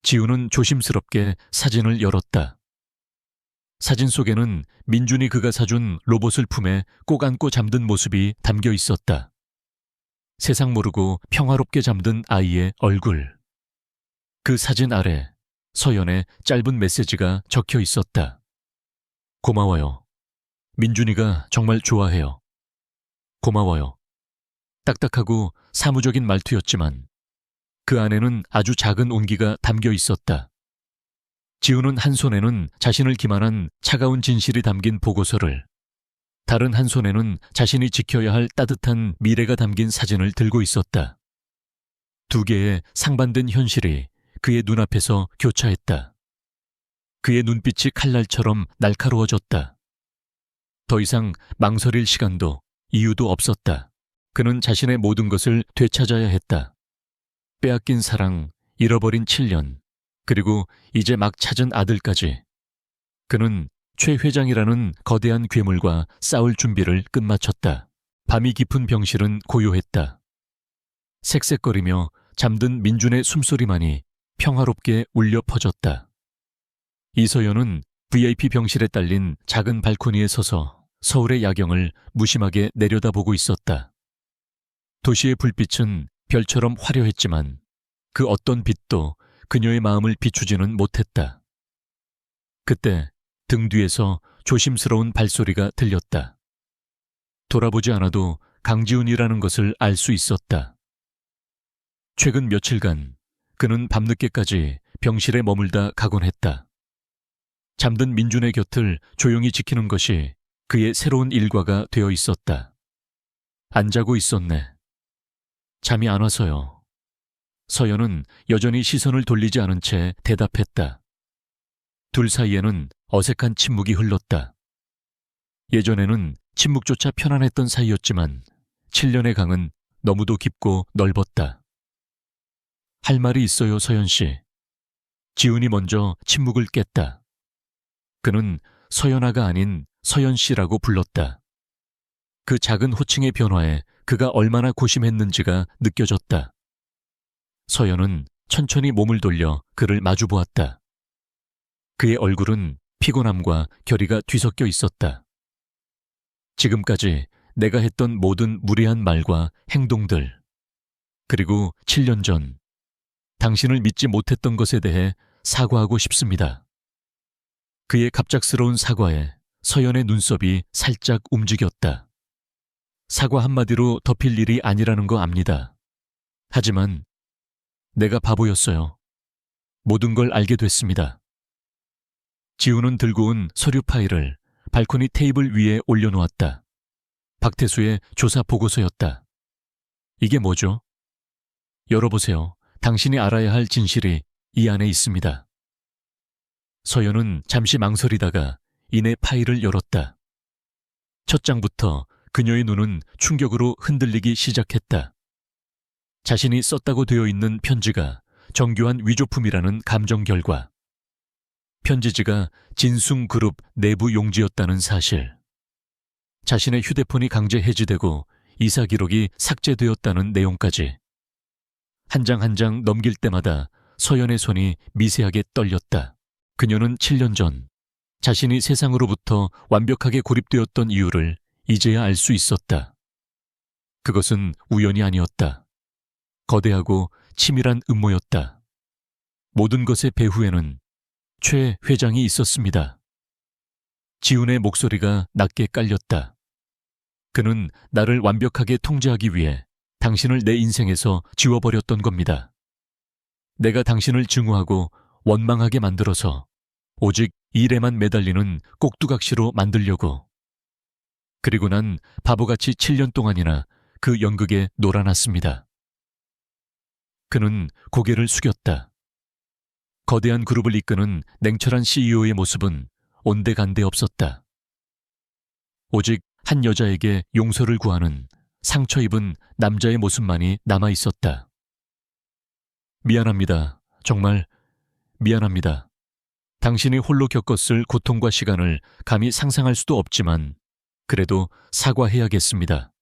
지우는 조심스럽게 사진을 열었다. 사진 속에는 민준이 그가 사준 로봇을 품에 꼭 안고 잠든 모습이 담겨 있었다. 세상 모르고 평화롭게 잠든 아이의 얼굴. 그 사진 아래 서연의 짧은 메시지가 적혀 있었다. 고마워요. 민준이가 정말 좋아해요. 고마워요. 딱딱하고 사무적인 말투였지만 그 안에는 아주 작은 온기가 담겨 있었다. 지우는 한 손에는 자신을 기만한 차가운 진실이 담긴 보고서를, 다른 한 손에는 자신이 지켜야 할 따뜻한 미래가 담긴 사진을 들고 있었다. 두 개의 상반된 현실이 그의 눈앞에서 교차했다. 그의 눈빛이 칼날처럼 날카로워졌다. 더 이상 망설일 시간도 이유도 없었다. 그는 자신의 모든 것을 되찾아야 했다. 빼앗긴 사랑, 잃어버린 7년, 그리고 이제 막 찾은 아들까지. 그는 최 회장이라는 거대한 괴물과 싸울 준비를 끝마쳤다. 밤이 깊은 병실은 고요했다. 색색거리며 잠든 민준의 숨소리만이 평화롭게 울려 퍼졌다. 이서연은 VIP 병실에 딸린 작은 발코니에 서서 서울의 야경을 무심하게 내려다보고 있었다. 도시의 불빛은 별처럼 화려했지만 그 어떤 빛도 그녀의 마음을 비추지는 못했다. 그때 등 뒤에서 조심스러운 발소리가 들렸다. 돌아보지 않아도 강지훈이라는 것을 알 수 있었다. 최근 며칠간 그는 밤늦게까지 병실에 머물다 가곤 했다. 잠든 민준의 곁을 조용히 지키는 것이 그의 새로운 일과가 되어 있었다. 안 자고 있었네. 잠이 안 와서요. 서연은 여전히 시선을 돌리지 않은 채 대답했다. 둘 사이에는 어색한 침묵이 흘렀다. 예전에는 침묵조차 편안했던 사이였지만 7년의 강은 너무도 깊고 넓었다. 할 말이 있어요, 서연 씨. 지훈이 먼저 침묵을 깼다. 그는 서연아가 아닌 서연 씨라고 불렀다. 그 작은 호칭의 변화에 그가 얼마나 고심했는지가 느껴졌다. 서연은 천천히 몸을 돌려 그를 마주보았다. 그의 얼굴은 피곤함과 결의가 뒤섞여 있었다. 지금까지 내가 했던 모든 무례한 말과 행동들, 그리고 7년 전 당신을 믿지 못했던 것에 대해 사과하고 싶습니다. 그의 갑작스러운 사과에 서연의 눈썹이 살짝 움직였다. 사과 한마디로 덮일 일이 아니라는 거 압니다. 하지만 내가 바보였어요. 모든 걸 알게 됐습니다. 지훈은 들고 온 서류 파일을 발코니 테이블 위에 올려놓았다. 박태수의 조사 보고서였다. 이게 뭐죠? 열어보세요. 당신이 알아야 할 진실이 이 안에 있습니다. 서연은 잠시 망설이다가 이내 파일을 열었다. 첫 장부터 그녀의 눈은 충격으로 흔들리기 시작했다. 자신이 썼다고 되어 있는 편지가 정교한 위조품이라는 감정 결과. 편지지가 진숭그룹 내부 용지였다는 사실. 자신의 휴대폰이 강제 해지되고 이사 기록이 삭제되었다는 내용까지. 한 장 한 장 넘길 때마다 서연의 손이 미세하게 떨렸다. 그녀는 7년 전 자신이 세상으로부터 완벽하게 고립되었던 이유를 이제야 알 수 있었다. 그것은 우연이 아니었다. 거대하고 치밀한 음모였다. 모든 것의 배후에는 최 회장이 있었습니다. 지훈의 목소리가 낮게 깔렸다. 그는 나를 완벽하게 통제하기 위해 당신을 내 인생에서 지워버렸던 겁니다. 내가 당신을 증오하고 원망하게 만들어서 오직 일에만 매달리는 꼭두각시로 만들려고. 그리고 난 바보같이 7년 동안이나 그 연극에 놀아났습니다. 그는 고개를 숙였다. 거대한 그룹을 이끄는 냉철한 CEO의 모습은 온데간데 없었다. 오직 한 여자에게 용서를 구하는 상처 입은 남자의 모습만이 남아 있었다. 미안합니다. 정말 미안합니다. 당신이 홀로 겪었을 고통과 시간을 감히 상상할 수도 없지만 그래도 사과해야겠습니다.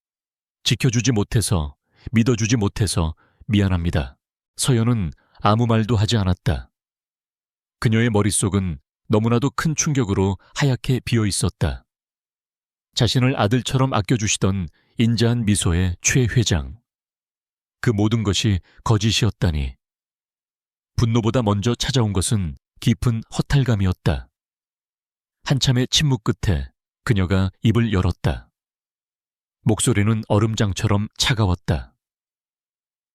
지켜주지 못해서, 믿어주지 못해서 미안합니다. 서연은 아무 말도 하지 않았다. 그녀의 머릿속은 너무나도 큰 충격으로 하얗게 비어 있었다. 자신을 아들처럼 아껴주시던 인자한 미소의 최 회장. 그 모든 것이 거짓이었다니. 분노보다 먼저 찾아온 것은 깊은 허탈감이었다. 한참의 침묵 끝에 그녀가 입을 열었다. 목소리는 얼음장처럼 차가웠다.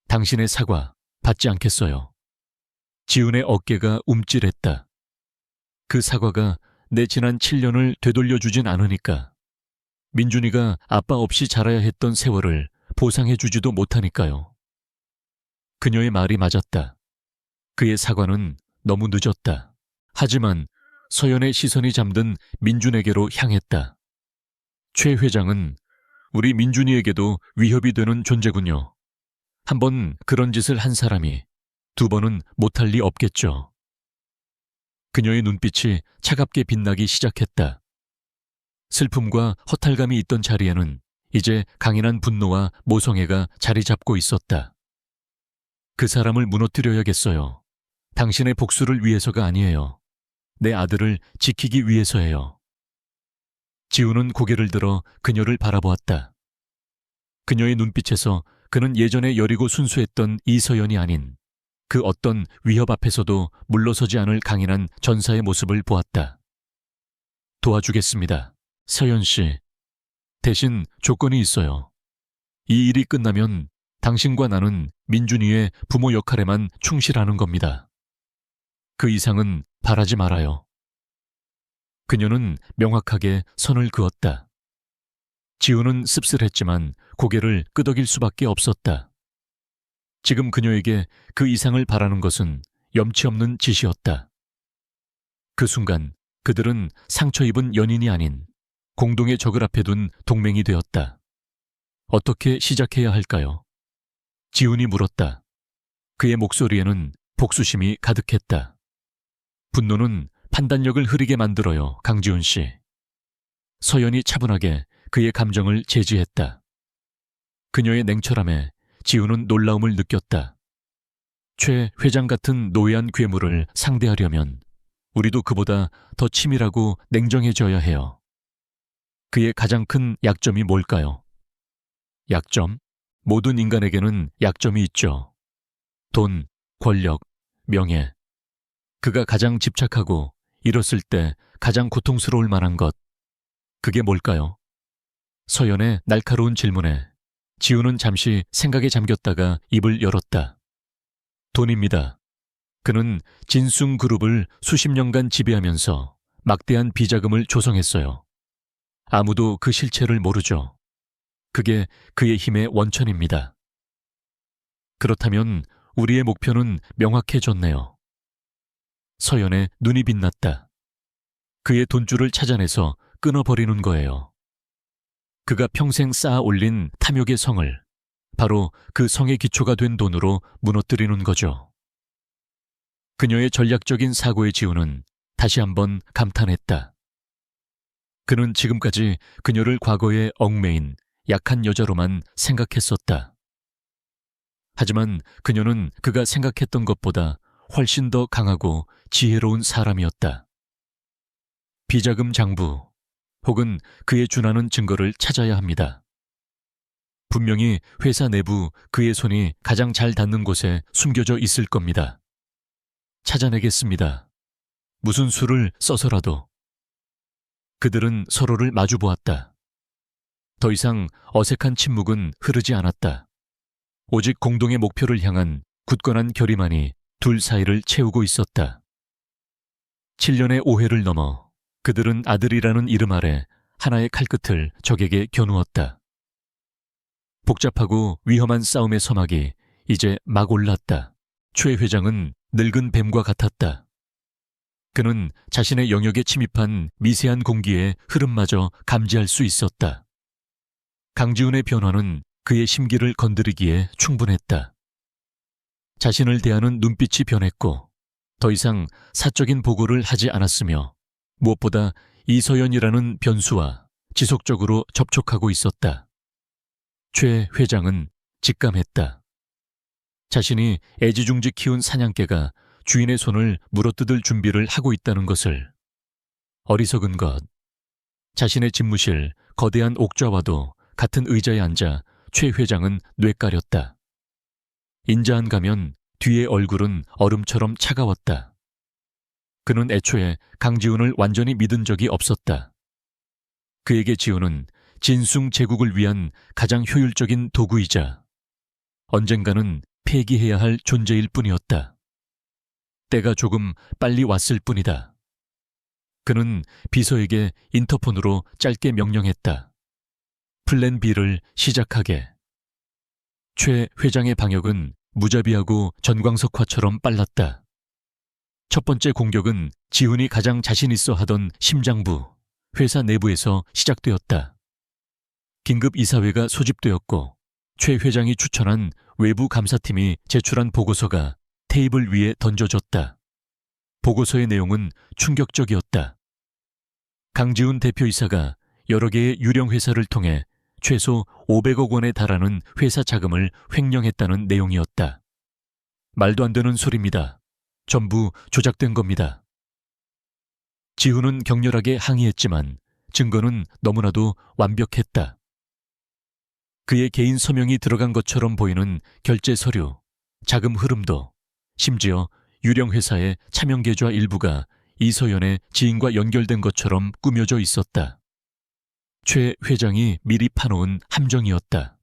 당신의 사과 받지 않겠어요. 지훈의 어깨가 움찔했다. 그 사과가 내 지난 7년을 되돌려주진 않으니까. 민준이가 아빠 없이 자라야 했던 세월을 보상해주지도 못하니까요. 그녀의 말이 맞았다. 그의 사과는 너무 늦었다. 하지만 서연의 시선이 잠든 민준에게로 향했다. 최 회장은 우리 민준이에게도 위협이 되는 존재군요. 한번 그런 짓을 한 사람이 두 번은 못할 리 없겠죠. 그녀의 눈빛이 차갑게 빛나기 시작했다. 슬픔과 허탈감이 있던 자리에는 이제 강인한 분노와 모성애가 자리 잡고 있었다. 그 사람을 무너뜨려야겠어요. 당신의 복수를 위해서가 아니에요. 내 아들을 지키기 위해서예요. 지훈은 고개를 들어 그녀를 바라보았다. 그녀의 눈빛에서 그는 예전에 여리고 순수했던 이서연이 아닌 그 어떤 위협 앞에서도 물러서지 않을 강인한 전사의 모습을 보았다. 도와주겠습니다. 서연 씨. 대신 조건이 있어요. 이 일이 끝나면 당신과 나는 민준이의 부모 역할에만 충실하는 겁니다. 그 이상은 바라지 말아요. 그녀는 명확하게 선을 그었다. 지우는 씁쓸했지만 고개를 끄덕일 수밖에 없었다. 지금 그녀에게 그 이상을 바라는 것은 염치 없는 짓이었다. 그 순간 그들은 상처 입은 연인이 아닌 공동의 적을 앞에 둔 동맹이 되었다. 어떻게 시작해야 할까요? 지훈이 물었다. 그의 목소리에는 복수심이 가득했다. 분노는 판단력을 흐리게 만들어요, 강지훈 씨. 서연이 차분하게 그의 감정을 제지했다. 그녀의 냉철함에 지훈은 놀라움을 느꼈다. 최 회장 같은 노예한 괴물을 상대하려면 우리도 그보다 더 치밀하고 냉정해져야 해요. 그의 가장 큰 약점이 뭘까요? 약점? 모든 인간에게는 약점이 있죠. 돈, 권력, 명예. 그가 가장 집착하고 잃었을 때 가장 고통스러울 만한 것. 그게 뭘까요? 서연의 날카로운 질문에 지우는 잠시 생각에 잠겼다가 입을 열었다. 돈입니다. 그는 진숭그룹을 수십 년간 지배하면서 막대한 비자금을 조성했어요. 아무도 그 실체를 모르죠. 그게 그의 힘의 원천입니다. 그렇다면 우리의 목표는 명확해졌네요. 서연의 눈이 빛났다. 그의 돈줄을 찾아내서 끊어버리는 거예요. 그가 평생 쌓아 올린 탐욕의 성을 바로 그 성의 기초가 된 돈으로 무너뜨리는 거죠. 그녀의 전략적인 사고의 지우는 다시 한번 감탄했다. 그는 지금까지 그녀를 과거의 얽매인 약한 여자로만 생각했었다. 하지만 그녀는 그가 생각했던 것보다 훨씬 더 강하고 지혜로운 사람이었다. 비자금 장부 혹은 그에 준하는 증거를 찾아야 합니다. 분명히 회사 내부 그의 손이 가장 잘 닿는 곳에 숨겨져 있을 겁니다. 찾아내겠습니다. 무슨 수를 써서라도. 그들은 서로를 마주 보았다. 더 이상 어색한 침묵은 흐르지 않았다. 오직 공동의 목표를 향한 굳건한 결의만이 둘 사이를 채우고 있었다. 7년의 오해를 넘어 그들은 아들이라는 이름 아래 하나의 칼끝을 적에게 겨누었다. 복잡하고 위험한 싸움의 서막이 이제 막 올랐다. 최 회장은 늙은 뱀과 같았다. 그는 자신의 영역에 침입한 미세한 공기의 흐름마저 감지할 수 있었다. 강지훈의 변화는 그의 심기를 건드리기에 충분했다. 자신을 대하는 눈빛이 변했고 더 이상 사적인 보고를 하지 않았으며 무엇보다 이서연이라는 변수와 지속적으로 접촉하고 있었다. 최 회장은 직감했다. 자신이 애지중지 키운 사냥개가 주인의 손을 물어뜯을 준비를 하고 있다는 것을. 어리석은 것. 자신의 집무실 거대한 옥좌와도 같은 의자에 앉아 최 회장은 뇌까렸다. 인자한 가면 뒤의 얼굴은 얼음처럼 차가웠다. 그는 애초에 강지훈을 완전히 믿은 적이 없었다. 그에게 지훈은 진숭 제국을 위한 가장 효율적인 도구이자 언젠가는 폐기해야 할 존재일 뿐이었다. 때가 조금 빨리 왔을 뿐이다. 그는 비서에게 인터폰으로 짧게 명령했다. 플랜 B를 시작하게. 최 회장의 방역은 무자비하고 전광석화처럼 빨랐다. 첫 번째 공격은 지훈이 가장 자신 있어 하던 심장부, 회사 내부에서 시작되었다. 긴급 이사회가 소집되었고 최 회장이 추천한 외부 감사팀이 제출한 보고서가 테이블 위에 던져졌다. 보고서의 내용은 충격적이었다. 강지훈 대표이사가 여러 개의 유령 회사를 통해 최소 500억 원에 달하는 회사 자금을 횡령했다는 내용이었다. 말도 안 되는 소리입니다. 전부 조작된 겁니다. 지훈은 격렬하게 항의했지만 증거는 너무나도 완벽했다. 그의 개인 서명이 들어간 것처럼 보이는 결제 서류, 자금 흐름도 심지어 유령 회사의 차명 계좌 일부가 이서연의 지인과 연결된 것처럼 꾸며져 있었다. 최 회장이 미리 파놓은 함정이었다.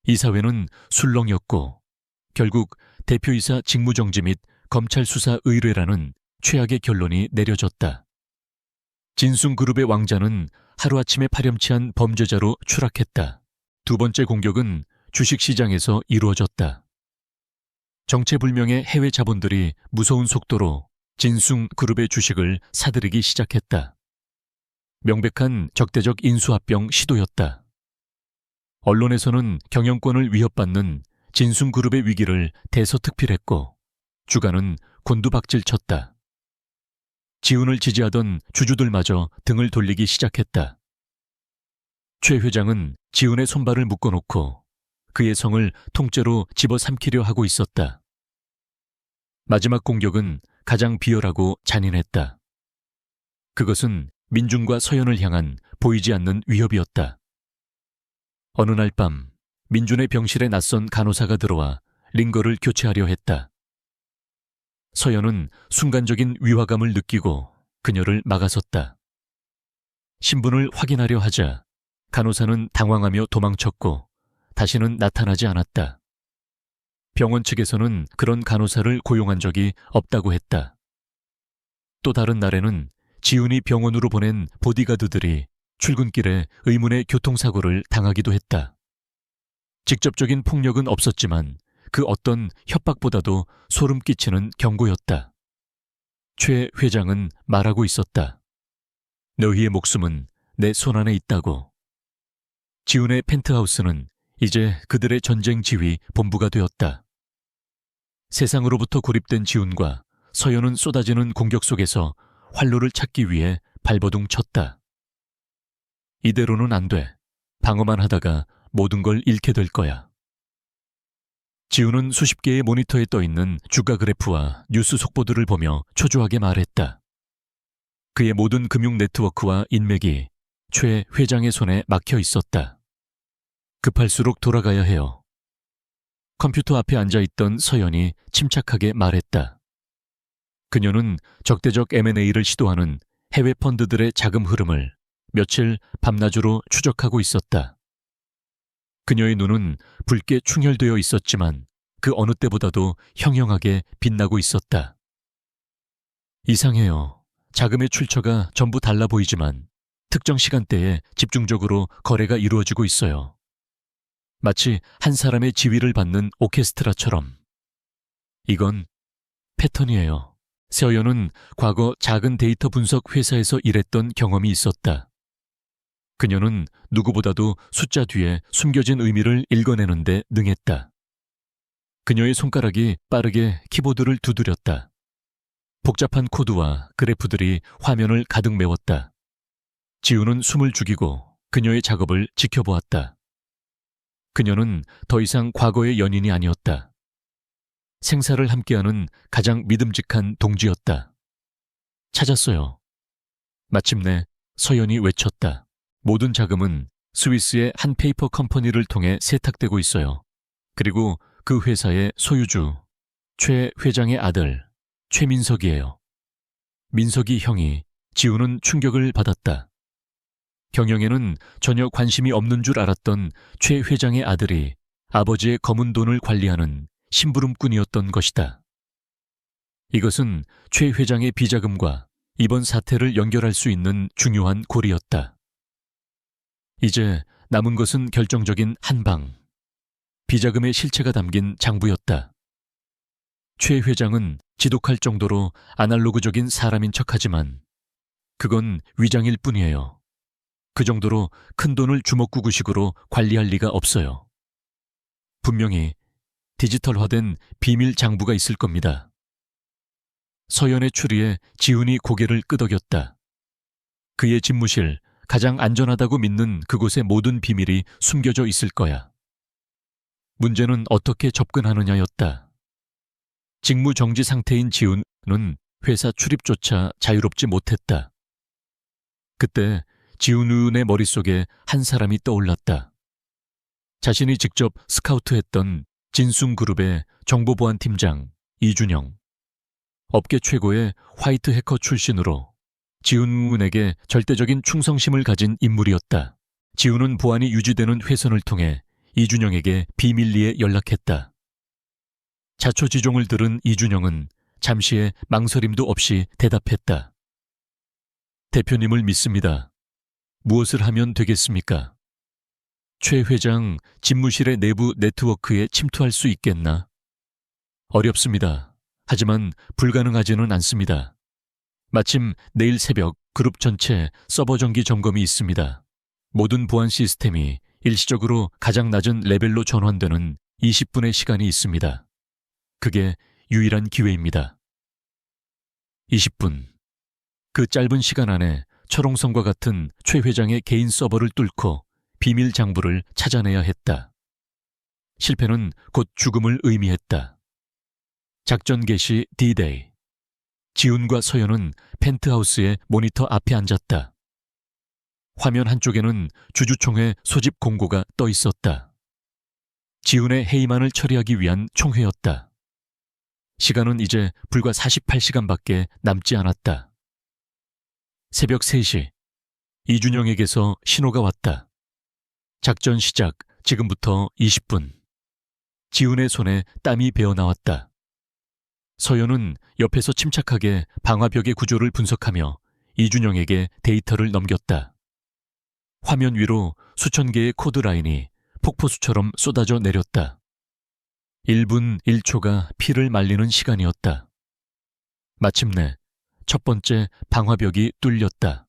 이사회는 술렁였고 결국 대표이사 직무정지 및 검찰 수사 의뢰라는 최악의 결론이 내려졌다. 진숭그룹의 왕자는 하루아침에 파렴치한 범죄자로 추락했다. 두 번째 공격은 주식시장에서 이루어졌다. 정체불명의 해외 자본들이 무서운 속도로 진숭그룹의 주식을 사들이기 시작했다. 명백한 적대적 인수합병 시도였다. 언론에서는 경영권을 위협받는 진숭그룹의 위기를 대서특필했고 주가는 곤두박질쳤다. 지훈을 지지하던 주주들마저 등을 돌리기 시작했다. 최 회장은 지훈의 손발을 묶어놓고 그의 성을 통째로 집어삼키려 하고 있었다. 마지막 공격은 가장 비열하고 잔인했다. 그것은 민중과 서연을 향한 보이지 않는 위협이었다. 어느 날 밤 민준의 병실에 낯선 간호사가 들어와 링거를 교체하려 했다. 서연은 순간적인 위화감을 느끼고 그녀를 막아섰다. 신분을 확인하려 하자 간호사는 당황하며 도망쳤고 다시는 나타나지 않았다. 병원 측에서는 그런 간호사를 고용한 적이 없다고 했다. 또 다른 날에는 지훈이 병원으로 보낸 보디가드들이 출근길에 의문의 교통사고를 당하기도 했다. 직접적인 폭력은 없었지만 그 어떤 협박보다도 소름 끼치는 경고였다. 최 회장은 말하고 있었다. 너희의 목숨은 내 손안에 있다고. 지훈의 펜트하우스는 이제 그들의 전쟁 지휘 본부가 되었다. 세상으로부터 고립된 지훈과 서연은 쏟아지는 공격 속에서 활로를 찾기 위해 발버둥 쳤다. 이대로는 안 돼. 방어만 하다가 모든 걸 잃게 될 거야. 지훈은 수십 개의 모니터에 떠있는 주가 그래프와 뉴스 속보들을 보며 초조하게 말했다. 그의 모든 금융 네트워크와 인맥이 최 회장의 손에 막혀 있었다. 급할수록 돌아가야 해요. 컴퓨터 앞에 앉아있던 서연이 침착하게 말했다. 그녀는 적대적 M&A를 시도하는 해외 펀드들의 자금 흐름을 며칠 밤낮으로 추적하고 있었다. 그녀의 눈은 붉게 충혈되어 있었지만 그 어느 때보다도 형형하게 빛나고 있었다. 이상해요. 자금의 출처가 전부 달라 보이지만 특정 시간대에 집중적으로 거래가 이루어지고 있어요. 마치 한 사람의 지휘를 받는 오케스트라처럼. 이건 패턴이에요. 서연은 과거 작은 데이터 분석 회사에서 일했던 경험이 있었다. 그녀는 누구보다도 숫자 뒤에 숨겨진 의미를 읽어내는데 능했다. 그녀의 손가락이 빠르게 키보드를 두드렸다. 복잡한 코드와 그래프들이 화면을 가득 메웠다. 지훈은 숨을 죽이고 그녀의 작업을 지켜보았다. 그녀는 더 이상 과거의 연인이 아니었다. 생사를 함께하는 가장 믿음직한 동지였다. 찾았어요. 마침내 서연이 외쳤다. 모든 자금은 스위스의 한 페이퍼 컴퍼니를 통해 세탁되고 있어요. 그리고 그 회사의 소유주, 최 회장의 아들, 최민석이에요. 민석이 형이. 지훈은 충격을 받았다. 경영에는 전혀 관심이 없는 줄 알았던 최 회장의 아들이 아버지의 검은 돈을 관리하는 심부름꾼이었던 것이다. 이것은 최 회장의 비자금과 이번 사태를 연결할 수 있는 중요한 고리였다. 이제 남은 것은 결정적인 한 방. 비자금의 실체가 담긴 장부였다. 최 회장은 지독할 정도로 아날로그적인 사람인 척하지만 그건 위장일 뿐이에요. 그 정도로 큰 돈을 주먹구구식으로 관리할 리가 없어요. 분명히 디지털화된 비밀 장부가 있을 겁니다. 서연의 추리에 지훈이 고개를 끄덕였다. 그의 집무실, 가장 안전하다고 믿는 그곳의 모든 비밀이 숨겨져 있을 거야. 문제는 어떻게 접근하느냐였다. 직무 정지 상태인 지훈은 회사 출입조차 자유롭지 못했다. 그때 지훈의 머릿속에 한 사람이 떠올랐다. 자신이 직접 스카우트했던 진숭그룹의 정보보안팀장 이준영. 업계 최고의 화이트 해커 출신으로 지훈군에게 절대적인 충성심을 가진 인물이었다. 지훈은 보안이 유지되는 회선을 통해 이준영에게 비밀리에 연락했다. 자초지종을 들은 이준영은 잠시의 망설임도 없이 대답했다. 대표님을 믿습니다. 무엇을 하면 되겠습니까? 최 회장 집무실의 내부 네트워크에 침투할 수 있겠나? 어렵습니다. 하지만 불가능하지는 않습니다. 마침 내일 새벽 그룹 전체 서버 정기 점검이 있습니다. 모든 보안 시스템이 일시적으로 가장 낮은 레벨로 전환되는 20분의 시간이 있습니다. 그게 유일한 기회입니다. 20분. 그 짧은 시간 안에 철옹성과 같은 최 회장의 개인 서버를 뚫고 비밀 장부를 찾아내야 했다. 실패는 곧 죽음을 의미했다. 작전 개시 D-Day. 지훈과 서연은 펜트하우스의 모니터 앞에 앉았다. 화면 한쪽에는 주주총회 소집 공고가 떠 있었다. 지훈의 해임안을 처리하기 위한 총회였다. 시간은 이제 불과 48시간밖에 남지 않았다. 새벽 3시, 이준영에게서 신호가 왔다. 작전 시작, 지금부터 20분. 지훈의 손에 땀이 배어나왔다. 서연은 옆에서 침착하게 방화벽의 구조를 분석하며 이준영에게 데이터를 넘겼다. 화면 위로 수천 개의 코드 라인이 폭포수처럼 쏟아져 내렸다. 1분 1초가 피를 말리는 시간이었다. 마침내 첫 번째 방화벽이 뚫렸다.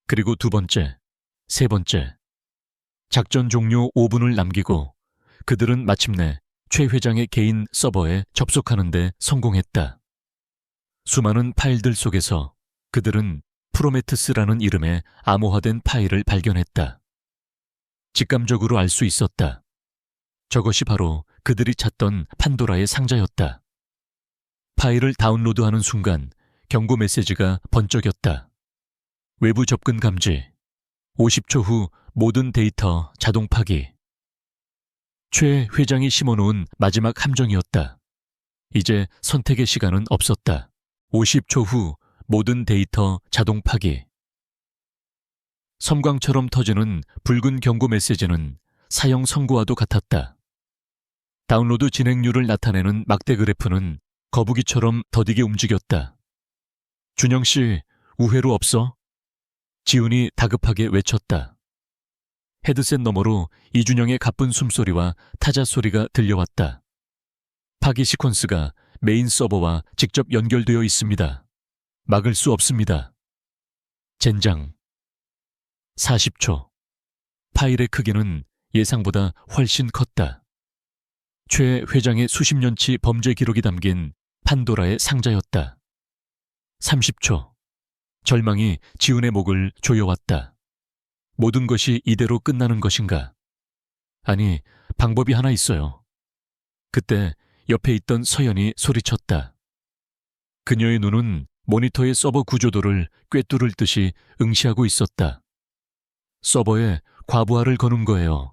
그리고 두 번째, 세 번째. 작전 종료 5분을 남기고 그들은 마침내 최 회장의 개인 서버에 접속하는 데 성공했다. 수많은 파일들 속에서 그들은 프로메테스라는 이름의 암호화된 파일을 발견했다. 직감적으로 알 수 있었다. 저것이 바로 그들이 찾던 판도라의 상자였다. 파일을 다운로드하는 순간 경고 메시지가 번쩍였다. 외부 접근 감지. 50초 후 모든 데이터 자동 파기. 최 회장이 심어놓은 마지막 함정이었다. 이제 선택의 시간은 없었다. 50초 후 모든 데이터 자동 파기. 섬광처럼 터지는 붉은 경고 메시지는 사형 선고와도 같았다. 다운로드 진행률을 나타내는 막대 그래프는 거북이처럼 더디게 움직였다. 준영 씨, 우회로 없어? 지훈이 다급하게 외쳤다. 헤드셋 너머로 이준영의 가쁜 숨소리와 타자 소리가 들려왔다. 파기 시퀀스가 메인 서버와 직접 연결되어 있습니다. 막을 수 없습니다. 젠장. 40초. 파일의 크기는 예상보다 훨씬 컸다. 최 회장의 수십 년치 범죄 기록이 담긴 판도라의 상자였다. 30초. 절망이 지훈의 목을 조여왔다. 모든 것이 이대로 끝나는 것인가? 아니, 방법이 하나 있어요. 그때 옆에 있던 서연이 소리쳤다. 그녀의 눈은 모니터의 서버 구조도를 꿰뚫을 듯이 응시하고 있었다. 서버에 과부하를 거는 거예요.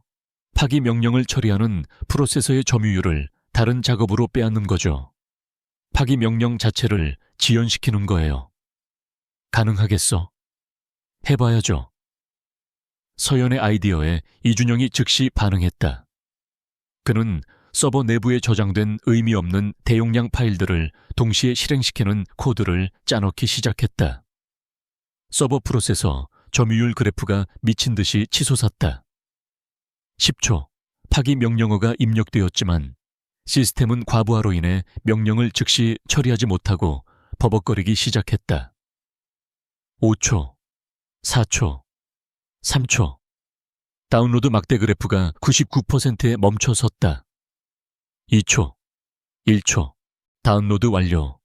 파기 명령을 처리하는 프로세서의 점유율을 다른 작업으로 빼앗는 거죠. 파기 명령 자체를 지연시키는 거예요. 가능하겠어? 해봐야죠. 서연의 아이디어에 이준영이 즉시 반응했다. 그는 서버 내부에 저장된 의미 없는 대용량 파일들을 동시에 실행시키는 코드를 짜넣기 시작했다. 서버 프로세서 점유율 그래프가 미친 듯이 치솟았다. 10초, 파기 명령어가 입력되었지만 시스템은 과부하로 인해 명령을 즉시 처리하지 못하고 버벅거리기 시작했다. 5초, 4초, 3초. 다운로드 막대 그래프가 99%에 멈춰 섰다. 2초, 1초. 다운로드 완료.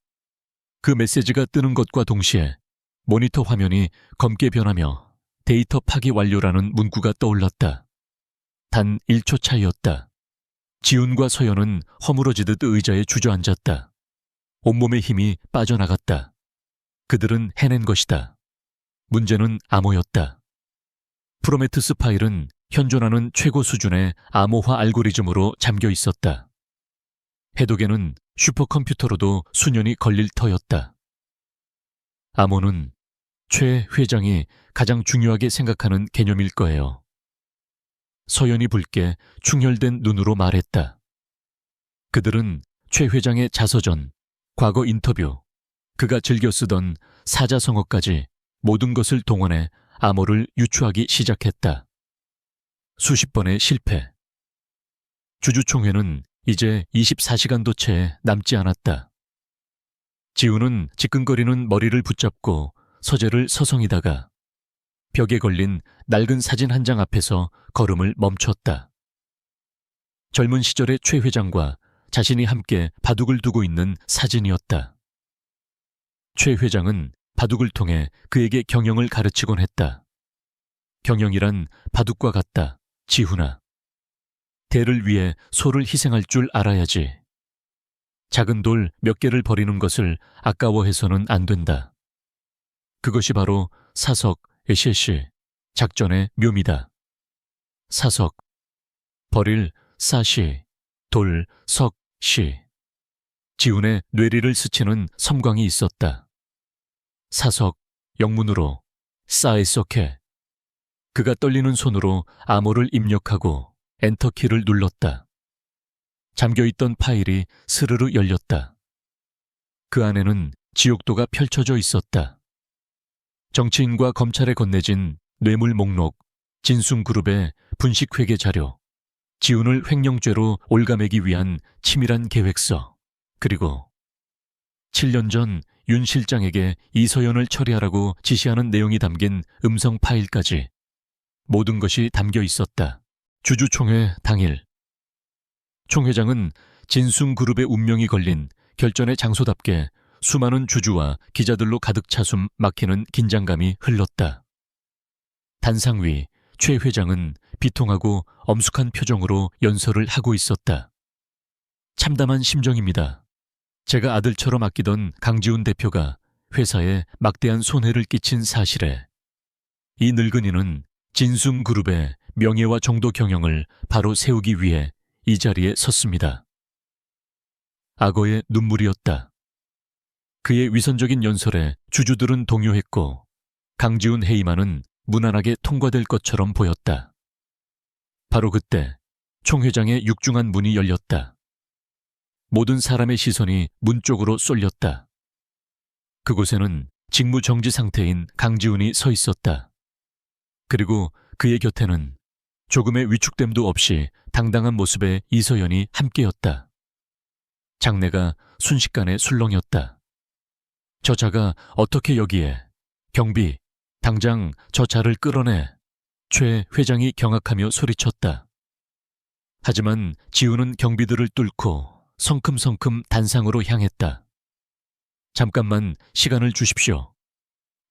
그 메시지가 뜨는 것과 동시에 모니터 화면이 검게 변하며 데이터 파기 완료라는 문구가 떠올랐다. 단 1초 차이였다. 지훈과 서연은 허물어지듯 의자에 주저앉았다. 온몸의 힘이 빠져나갔다. 그들은 해낸 것이다. 문제는 암호였다. 프로메테스 파일은 현존하는 최고 수준의 암호화 알고리즘으로 잠겨 있었다. 해독에는 슈퍼컴퓨터로도 수년이 걸릴 터였다. 암호는 최 회장이 가장 중요하게 생각하는 개념일 거예요. 서연이 붉게 충혈된 눈으로 말했다. 그들은 최 회장의 자서전, 과거 인터뷰, 그가 즐겨 쓰던 사자성어까지 모든 것을 동원해 암호를 유추하기 시작했다. 수십 번의 실패. 주주총회는 이제 24시간도 채 남지 않았다. 지우는 지끈거리는 머리를 붙잡고 서재를 서성이다가 벽에 걸린 낡은 사진 한 장 앞에서 걸음을 멈췄다. 젊은 시절의 최 회장과 자신이 함께 바둑을 두고 있는 사진이었다. 최 회장은 바둑을 통해 그에게 경영을 가르치곤 했다. 경영이란 바둑과 같다, 지훈아. 대를 위해 소를 희생할 줄 알아야지. 작은 돌 몇 개를 버리는 것을 아까워해서는 안 된다. 그것이 바로 사석, 에셰시, 작전의 묘미다. 사석, 버릴 사시, 돌, 석, 시. 지훈의 뇌리를 스치는 섬광이 있었다. 사석, 영문으로 사이소케. 그가 떨리는 손으로 암호를 입력하고 엔터키를 눌렀다. 잠겨있던 파일이 스르르 열렸다. 그 안에는 지옥도가 펼쳐져 있었다. 정치인과 검찰에 건네진 뇌물 목록, 진숭그룹의 분식회계 자료, 지훈을 횡령죄로 올가매기 위한 치밀한 계획서, 그리고 7년 전 윤 실장에게 이서연을 처리하라고 지시하는 내용이 담긴 음성 파일까지 모든 것이 담겨 있었다. 주주총회 당일. 총 회장은 진숭그룹의 운명이 걸린 결전의 장소답게 수많은 주주와 기자들로 가득 차숨 막히는 긴장감이 흘렀다. 단상 위 최 회장은 비통하고 엄숙한 표정으로 연설을 하고 있었다. 참담한 심정입니다. 제가 아들처럼 아끼던 강지훈 대표가 회사에 막대한 손해를 끼친 사실에 이 늙은이는 진숭그룹의 명예와 정도 경영을 바로 세우기 위해 이 자리에 섰습니다. 악어의 눈물이었다. 그의 위선적인 연설에 주주들은 동요했고 강지훈 해임안은 무난하게 통과될 것처럼 보였다. 바로 그때 총 회장의 육중한 문이 열렸다. 모든 사람의 시선이 문 쪽으로 쏠렸다. 그곳에는 직무정지 상태인 강지훈이 서 있었다. 그리고 그의 곁에는 조금의 위축됨도 없이 당당한 모습의 이서연이 함께였다. 장내가 순식간에 술렁였다. 저 자가 어떻게 여기에? 경비, 당장 저 자를 끌어내. 최 회장이 경악하며 소리쳤다. 하지만 지훈은 경비들을 뚫고 성큼성큼 단상으로 향했다. 잠깐만 시간을 주십시오.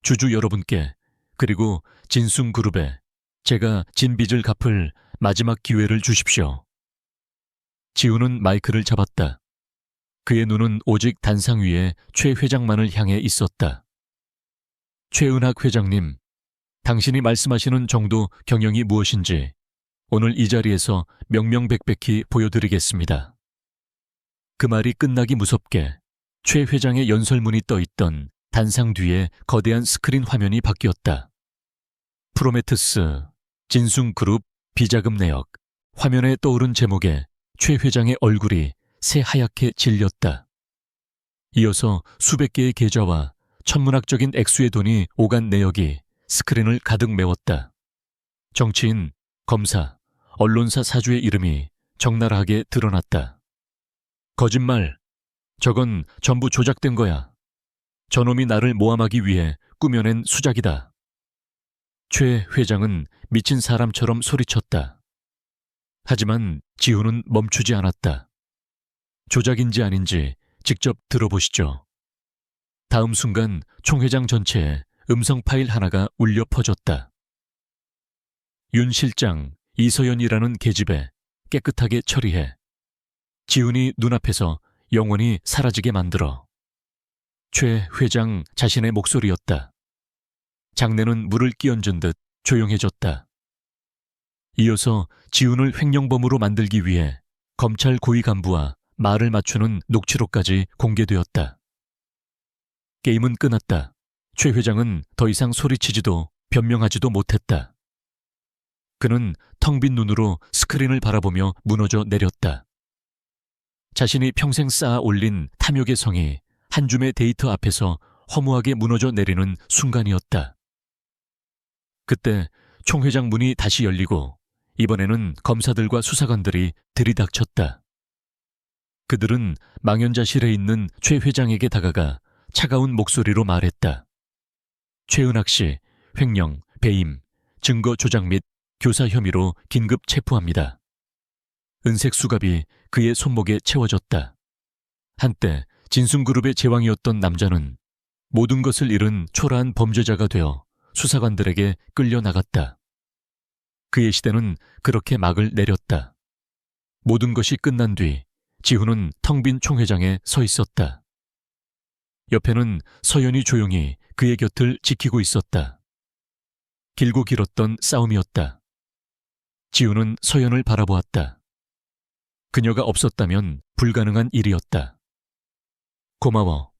주주 여러분께 그리고 진숭그룹에 제가 진 빚을 갚을 마지막 기회를 주십시오. 지훈은 마이크를 잡았다. 그의 눈은 오직 단상 위에 최 회장만을 향해 있었다. 최은학 회장님, 당신이 말씀하시는 정도 경영이 무엇인지 오늘 이 자리에서 명명백백히 보여드리겠습니다. 그 말이 끝나기 무섭게 최 회장의 연설문이 떠있던 단상 뒤에 거대한 스크린 화면이 바뀌었다. 프로메테스, 진숭그룹, 비자금 내역. 화면에 떠오른 제목에 최 회장의 얼굴이 새하얗게 질렸다. 이어서 수백 개의 계좌와 천문학적인 액수의 돈이 오간 내역이 스크린을 가득 메웠다. 정치인, 검사, 언론사 사주의 이름이 적나라하게 드러났다. 거짓말. 저건 전부 조작된 거야. 저놈이 나를 모함하기 위해 꾸며낸 수작이다. 최 회장은 미친 사람처럼 소리쳤다. 하지만 지훈은 멈추지 않았다. 조작인지 아닌지 직접 들어보시죠. 다음 순간 총 회장 전체에 음성 파일 하나가 울려 퍼졌다. 윤 실장, 이서연이라는 계집애 깨끗하게 처리해. 지훈이 눈앞에서 영원히 사라지게 만들어. 최 회장 자신의 목소리였다. 장내는 물을 끼얹은 듯 조용해졌다. 이어서 지훈을 횡령범으로 만들기 위해 검찰 고위 간부와 말을 맞추는 녹취록까지 공개되었다. 게임은 끝났다. 최 회장은 더 이상 소리치지도 변명하지도 못했다. 그는 텅 빈 눈으로 스크린을 바라보며 무너져 내렸다. 자신이 평생 쌓아 올린 탐욕의 성이 한 줌의 데이터 앞에서 허무하게 무너져 내리는 순간이었다. 그때 총 회장 문이 다시 열리고 이번에는 검사들과 수사관들이 들이닥쳤다. 그들은 망연자실해 있는 최 회장에게 다가가 차가운 목소리로 말했다. 최은학 씨, 횡령, 배임, 증거 조작 및 교사 혐의로 긴급 체포합니다. 은색 수갑이 그의 손목에 채워졌다. 한때 진순그룹의 제왕이었던 남자는 모든 것을 잃은 초라한 범죄자가 되어 수사관들에게 끌려나갔다. 그의 시대는 그렇게 막을 내렸다. 모든 것이 끝난 뒤 지훈은 텅 빈 총회장에 서 있었다. 옆에는 서연이 조용히 그의 곁을 지키고 있었다. 길고 길었던 싸움이었다. 지훈은 서연을 바라보았다. 그녀가 없었다면 불가능한 일이었다. 고마워.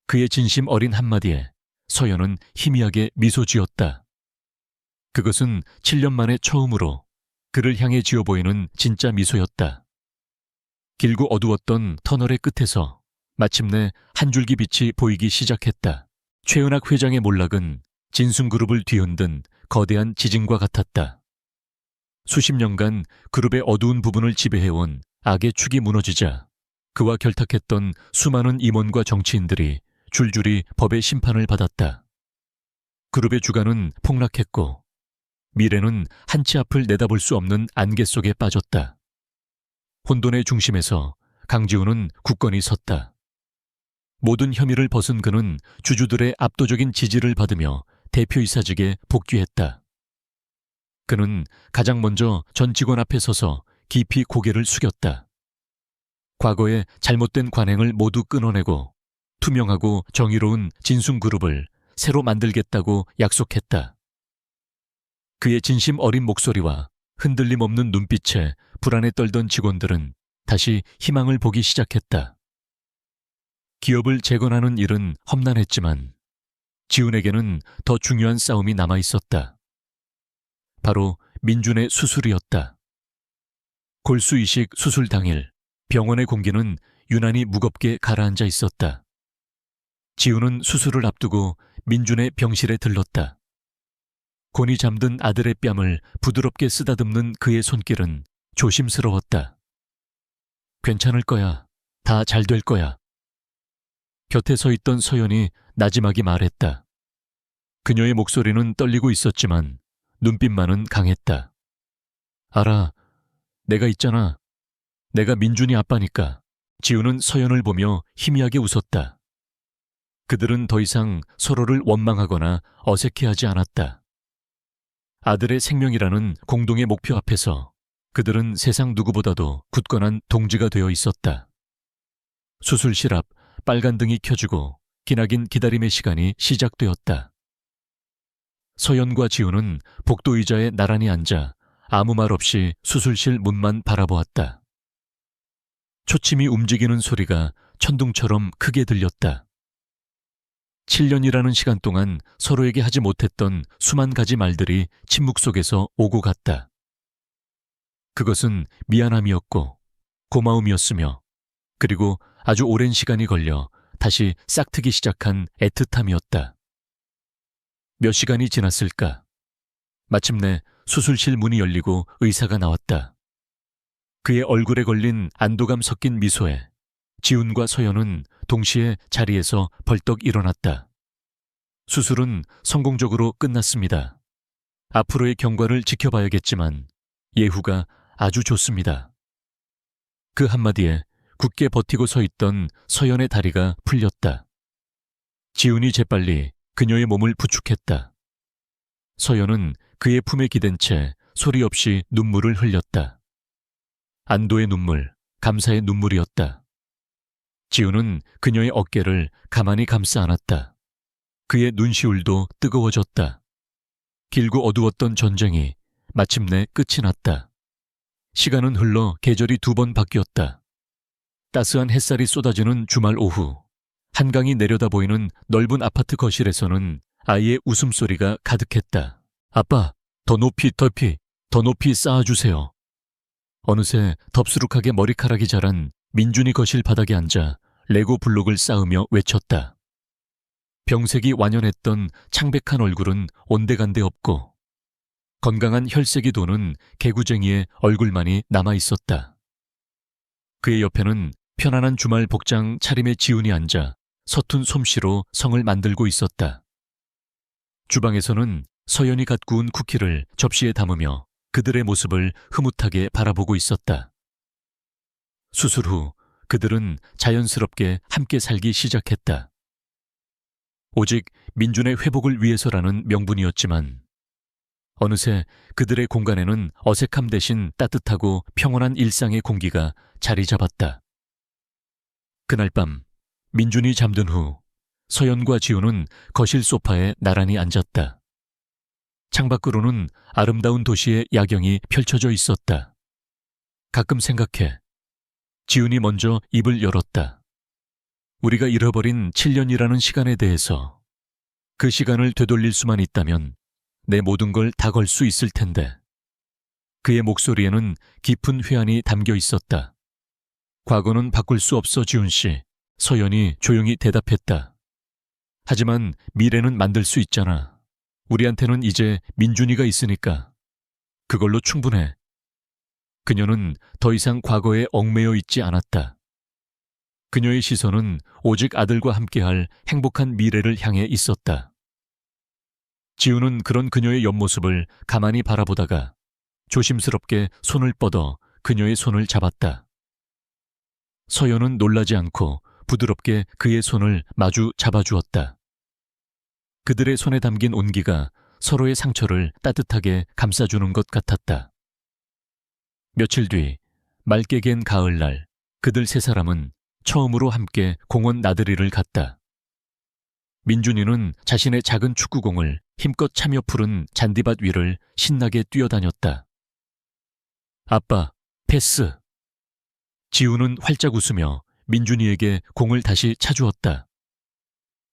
그의 진심 어린 한마디에 서연은 희미하게 미소 지었다. 그것은 7년 만에 처음으로 그를 향해 지어 보이는 진짜 미소였다. 길고 어두웠던 터널의 끝에서 마침내 한 줄기 빛이 보이기 시작했다. 최은학 회장의 몰락은 진순그룹을 뒤흔든 거대한 지진과 같았다. 수십 년간 그룹의 어두운 부분을 지배해온 악의 축이 무너지자 그와 결탁했던 수많은 임원과 정치인들이 줄줄이 법의 심판을 받았다. 그룹의 주가는 폭락했고 미래는 한치 앞을 내다볼 수 없는 안개 속에 빠졌다. 혼돈의 중심에서 강지훈은 굳건히 섰다. 모든 혐의를 벗은 그는 주주들의 압도적인 지지를 받으며 대표이사직에 복귀했다. 그는 가장 먼저 전 직원 앞에 서서 깊이 고개를 숙였다. 과거의 잘못된 관행을 모두 끊어내고 투명하고 정의로운 진순그룹을 새로 만들겠다고 약속했다. 그의 진심 어린 목소리와 흔들림 없는 눈빛에 불안에 떨던 직원들은 다시 희망을 보기 시작했다. 기업을 재건하는 일은 험난했지만 지훈에게는 더 중요한 싸움이 남아 있었다. 바로 민준의 수술이었다. 골수 이식 수술 당일 병원의 공기는 유난히 무겁게 가라앉아 있었다. 지훈은 수술을 앞두고 민준의 병실에 들렀다. 곤히 잠든 아들의 뺨을 부드럽게 쓰다듬는 그의 손길은 조심스러웠다. 괜찮을 거야. 다 잘 될 거야. 곁에 서 있던 서연이 나지막이 말했다. 그녀의 목소리는 떨리고 있었지만 눈빛만은 강했다. 알아. 내가 있잖아. 내가 민준이 아빠니까. 지훈은 서연을 보며 희미하게 웃었다. 그들은 더 이상 서로를 원망하거나 어색해하지 않았다. 아들의 생명이라는 공동의 목표 앞에서 그들은 세상 누구보다도 굳건한 동지가 되어 있었다. 수술실 앞 빨간 등이 켜지고 기나긴 기다림의 시간이 시작되었다. 서연과 지훈은 복도 의자에 나란히 앉아 아무 말 없이 수술실 문만 바라보았다. 초침이 움직이는 소리가 천둥처럼 크게 들렸다. 7년이라는 시간 동안 서로에게 하지 못했던 수만 가지 말들이 침묵 속에서 오고 갔다. 그것은 미안함이었고 고마움이었으며 그리고 아주 오랜 시간이 걸려 다시 싹트기 시작한 애틋함이었다. 몇 시간이 지났을까? 마침내 수술실 문이 열리고 의사가 나왔다. 그의 얼굴에 걸린 안도감 섞인 미소에 지훈과 서연은 동시에 자리에서 벌떡 일어났다. 수술은 성공적으로 끝났습니다. 앞으로의 경과를 지켜봐야겠지만 예후가 아주 좋습니다. 그 한마디에 굳게 버티고 서 있던 서연의 다리가 풀렸다. 지훈이 재빨리 그녀의 몸을 부축했다. 서연은 그의 품에 기댄 채 소리 없이 눈물을 흘렸다. 안도의 눈물, 감사의 눈물이었다. 지훈은 그녀의 어깨를 가만히 감싸 안았다. 그의 눈시울도 뜨거워졌다. 길고 어두웠던 전쟁이 마침내 끝이 났다. 시간은 흘러 계절이 2번 바뀌었다. 따스한 햇살이 쏟아지는 주말 오후, 한강이 내려다 보이는 넓은 아파트 거실에서는 아이의 웃음소리가 가득했다. 아빠, 더 높이 쌓아주세요. 어느새 덥수룩하게 머리카락이 자란 민준이 거실 바닥에 앉아 레고 블록을 쌓으며 외쳤다. 병색이 완연했던 창백한 얼굴은 온데간데 없고 건강한 혈색이 도는 개구쟁이의 얼굴만이 남아있었다. 그의 옆에는 편안한 주말 복장 차림의 지훈이 앉아 서툰 솜씨로 성을 만들고 있었다. 주방에서는 서연이 갓 구운 쿠키를 접시에 담으며 그들의 모습을 흐뭇하게 바라보고 있었다. 수술 후 그들은 자연스럽게 함께 살기 시작했다. 오직 민준의 회복을 위해서라는 명분이었지만 어느새 그들의 공간에는 어색함 대신 따뜻하고 평온한 일상의 공기가 자리 잡았다. 그날 밤 민준이 잠든 후 서연과 지훈은 거실 소파에 나란히 앉았다. 창밖으로는 아름다운 도시의 야경이 펼쳐져 있었다. 가끔 생각해. 지훈이 먼저 입을 열었다. 우리가 잃어버린 7년이라는 시간에 대해서 그 시간을 되돌릴 수만 있다면 내 모든 걸 다 걸 수 있을 텐데. 그의 목소리에는 깊은 회한이 담겨 있었다. 과거는 바꿀 수 없어 지훈 씨. 서연이 조용히 대답했다. 하지만 미래는 만들 수 있잖아. 우리한테는 이제 민준이가 있으니까. 그걸로 충분해. 그녀는 더 이상 과거에 얽매여 있지 않았다. 그녀의 시선은 오직 아들과 함께할 행복한 미래를 향해 있었다. 지훈은 그런 그녀의 옆모습을 가만히 바라보다가 조심스럽게 손을 뻗어 그녀의 손을 잡았다. 서연은 놀라지 않고 부드럽게 그의 손을 마주 잡아주었다. 그들의 손에 담긴 온기가 서로의 상처를 따뜻하게 감싸주는 것 같았다. 며칠 뒤 맑게 갠 가을날 그들 세 사람은 처음으로 함께 공원 나들이를 갔다. 민준이는 자신의 작은 축구공을 힘껏 차며 푸른 잔디밭 위를 신나게 뛰어다녔다. 아빠, 패스! 지훈은 활짝 웃으며 민준이에게 공을 다시 차주었다.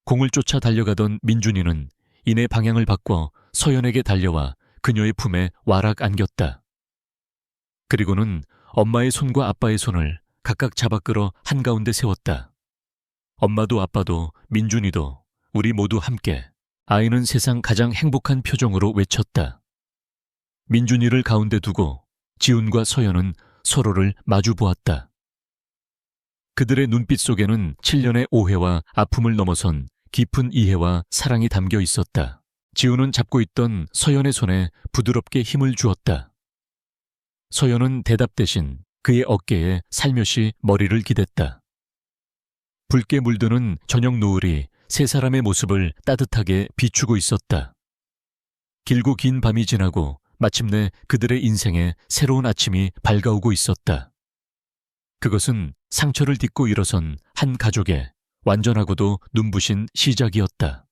공을 쫓아 달려가던 민준이는 이내 방향을 바꿔 서연에게 달려와 그녀의 품에 와락 안겼다. 그리고는 엄마의 손과 아빠의 손을 각각 잡아 끌어 한가운데 세웠다. 엄마도 아빠도 민준이도 우리 모두 함께. 아이는 세상 가장 행복한 표정으로 외쳤다. 민준이를 가운데 두고 지훈과 서연은 서로를 마주 보았다. 그들의 눈빛 속에는 7년의 오해와 아픔을 넘어선 깊은 이해와 사랑이 담겨 있었다. 지훈은 잡고 있던 서연의 손에 부드럽게 힘을 주었다. 서연은 대답 대신 그의 어깨에 살며시 머리를 기댔다. 붉게 물드는 저녁 노을이 세 사람의 모습을 따뜻하게 비추고 있었다. 길고 긴 밤이 지나고 마침내 그들의 인생에 새로운 아침이 밝아오고 있었다. 그것은 상처를 딛고 일어선 한 가족의 완전하고도 눈부신 시작이었다.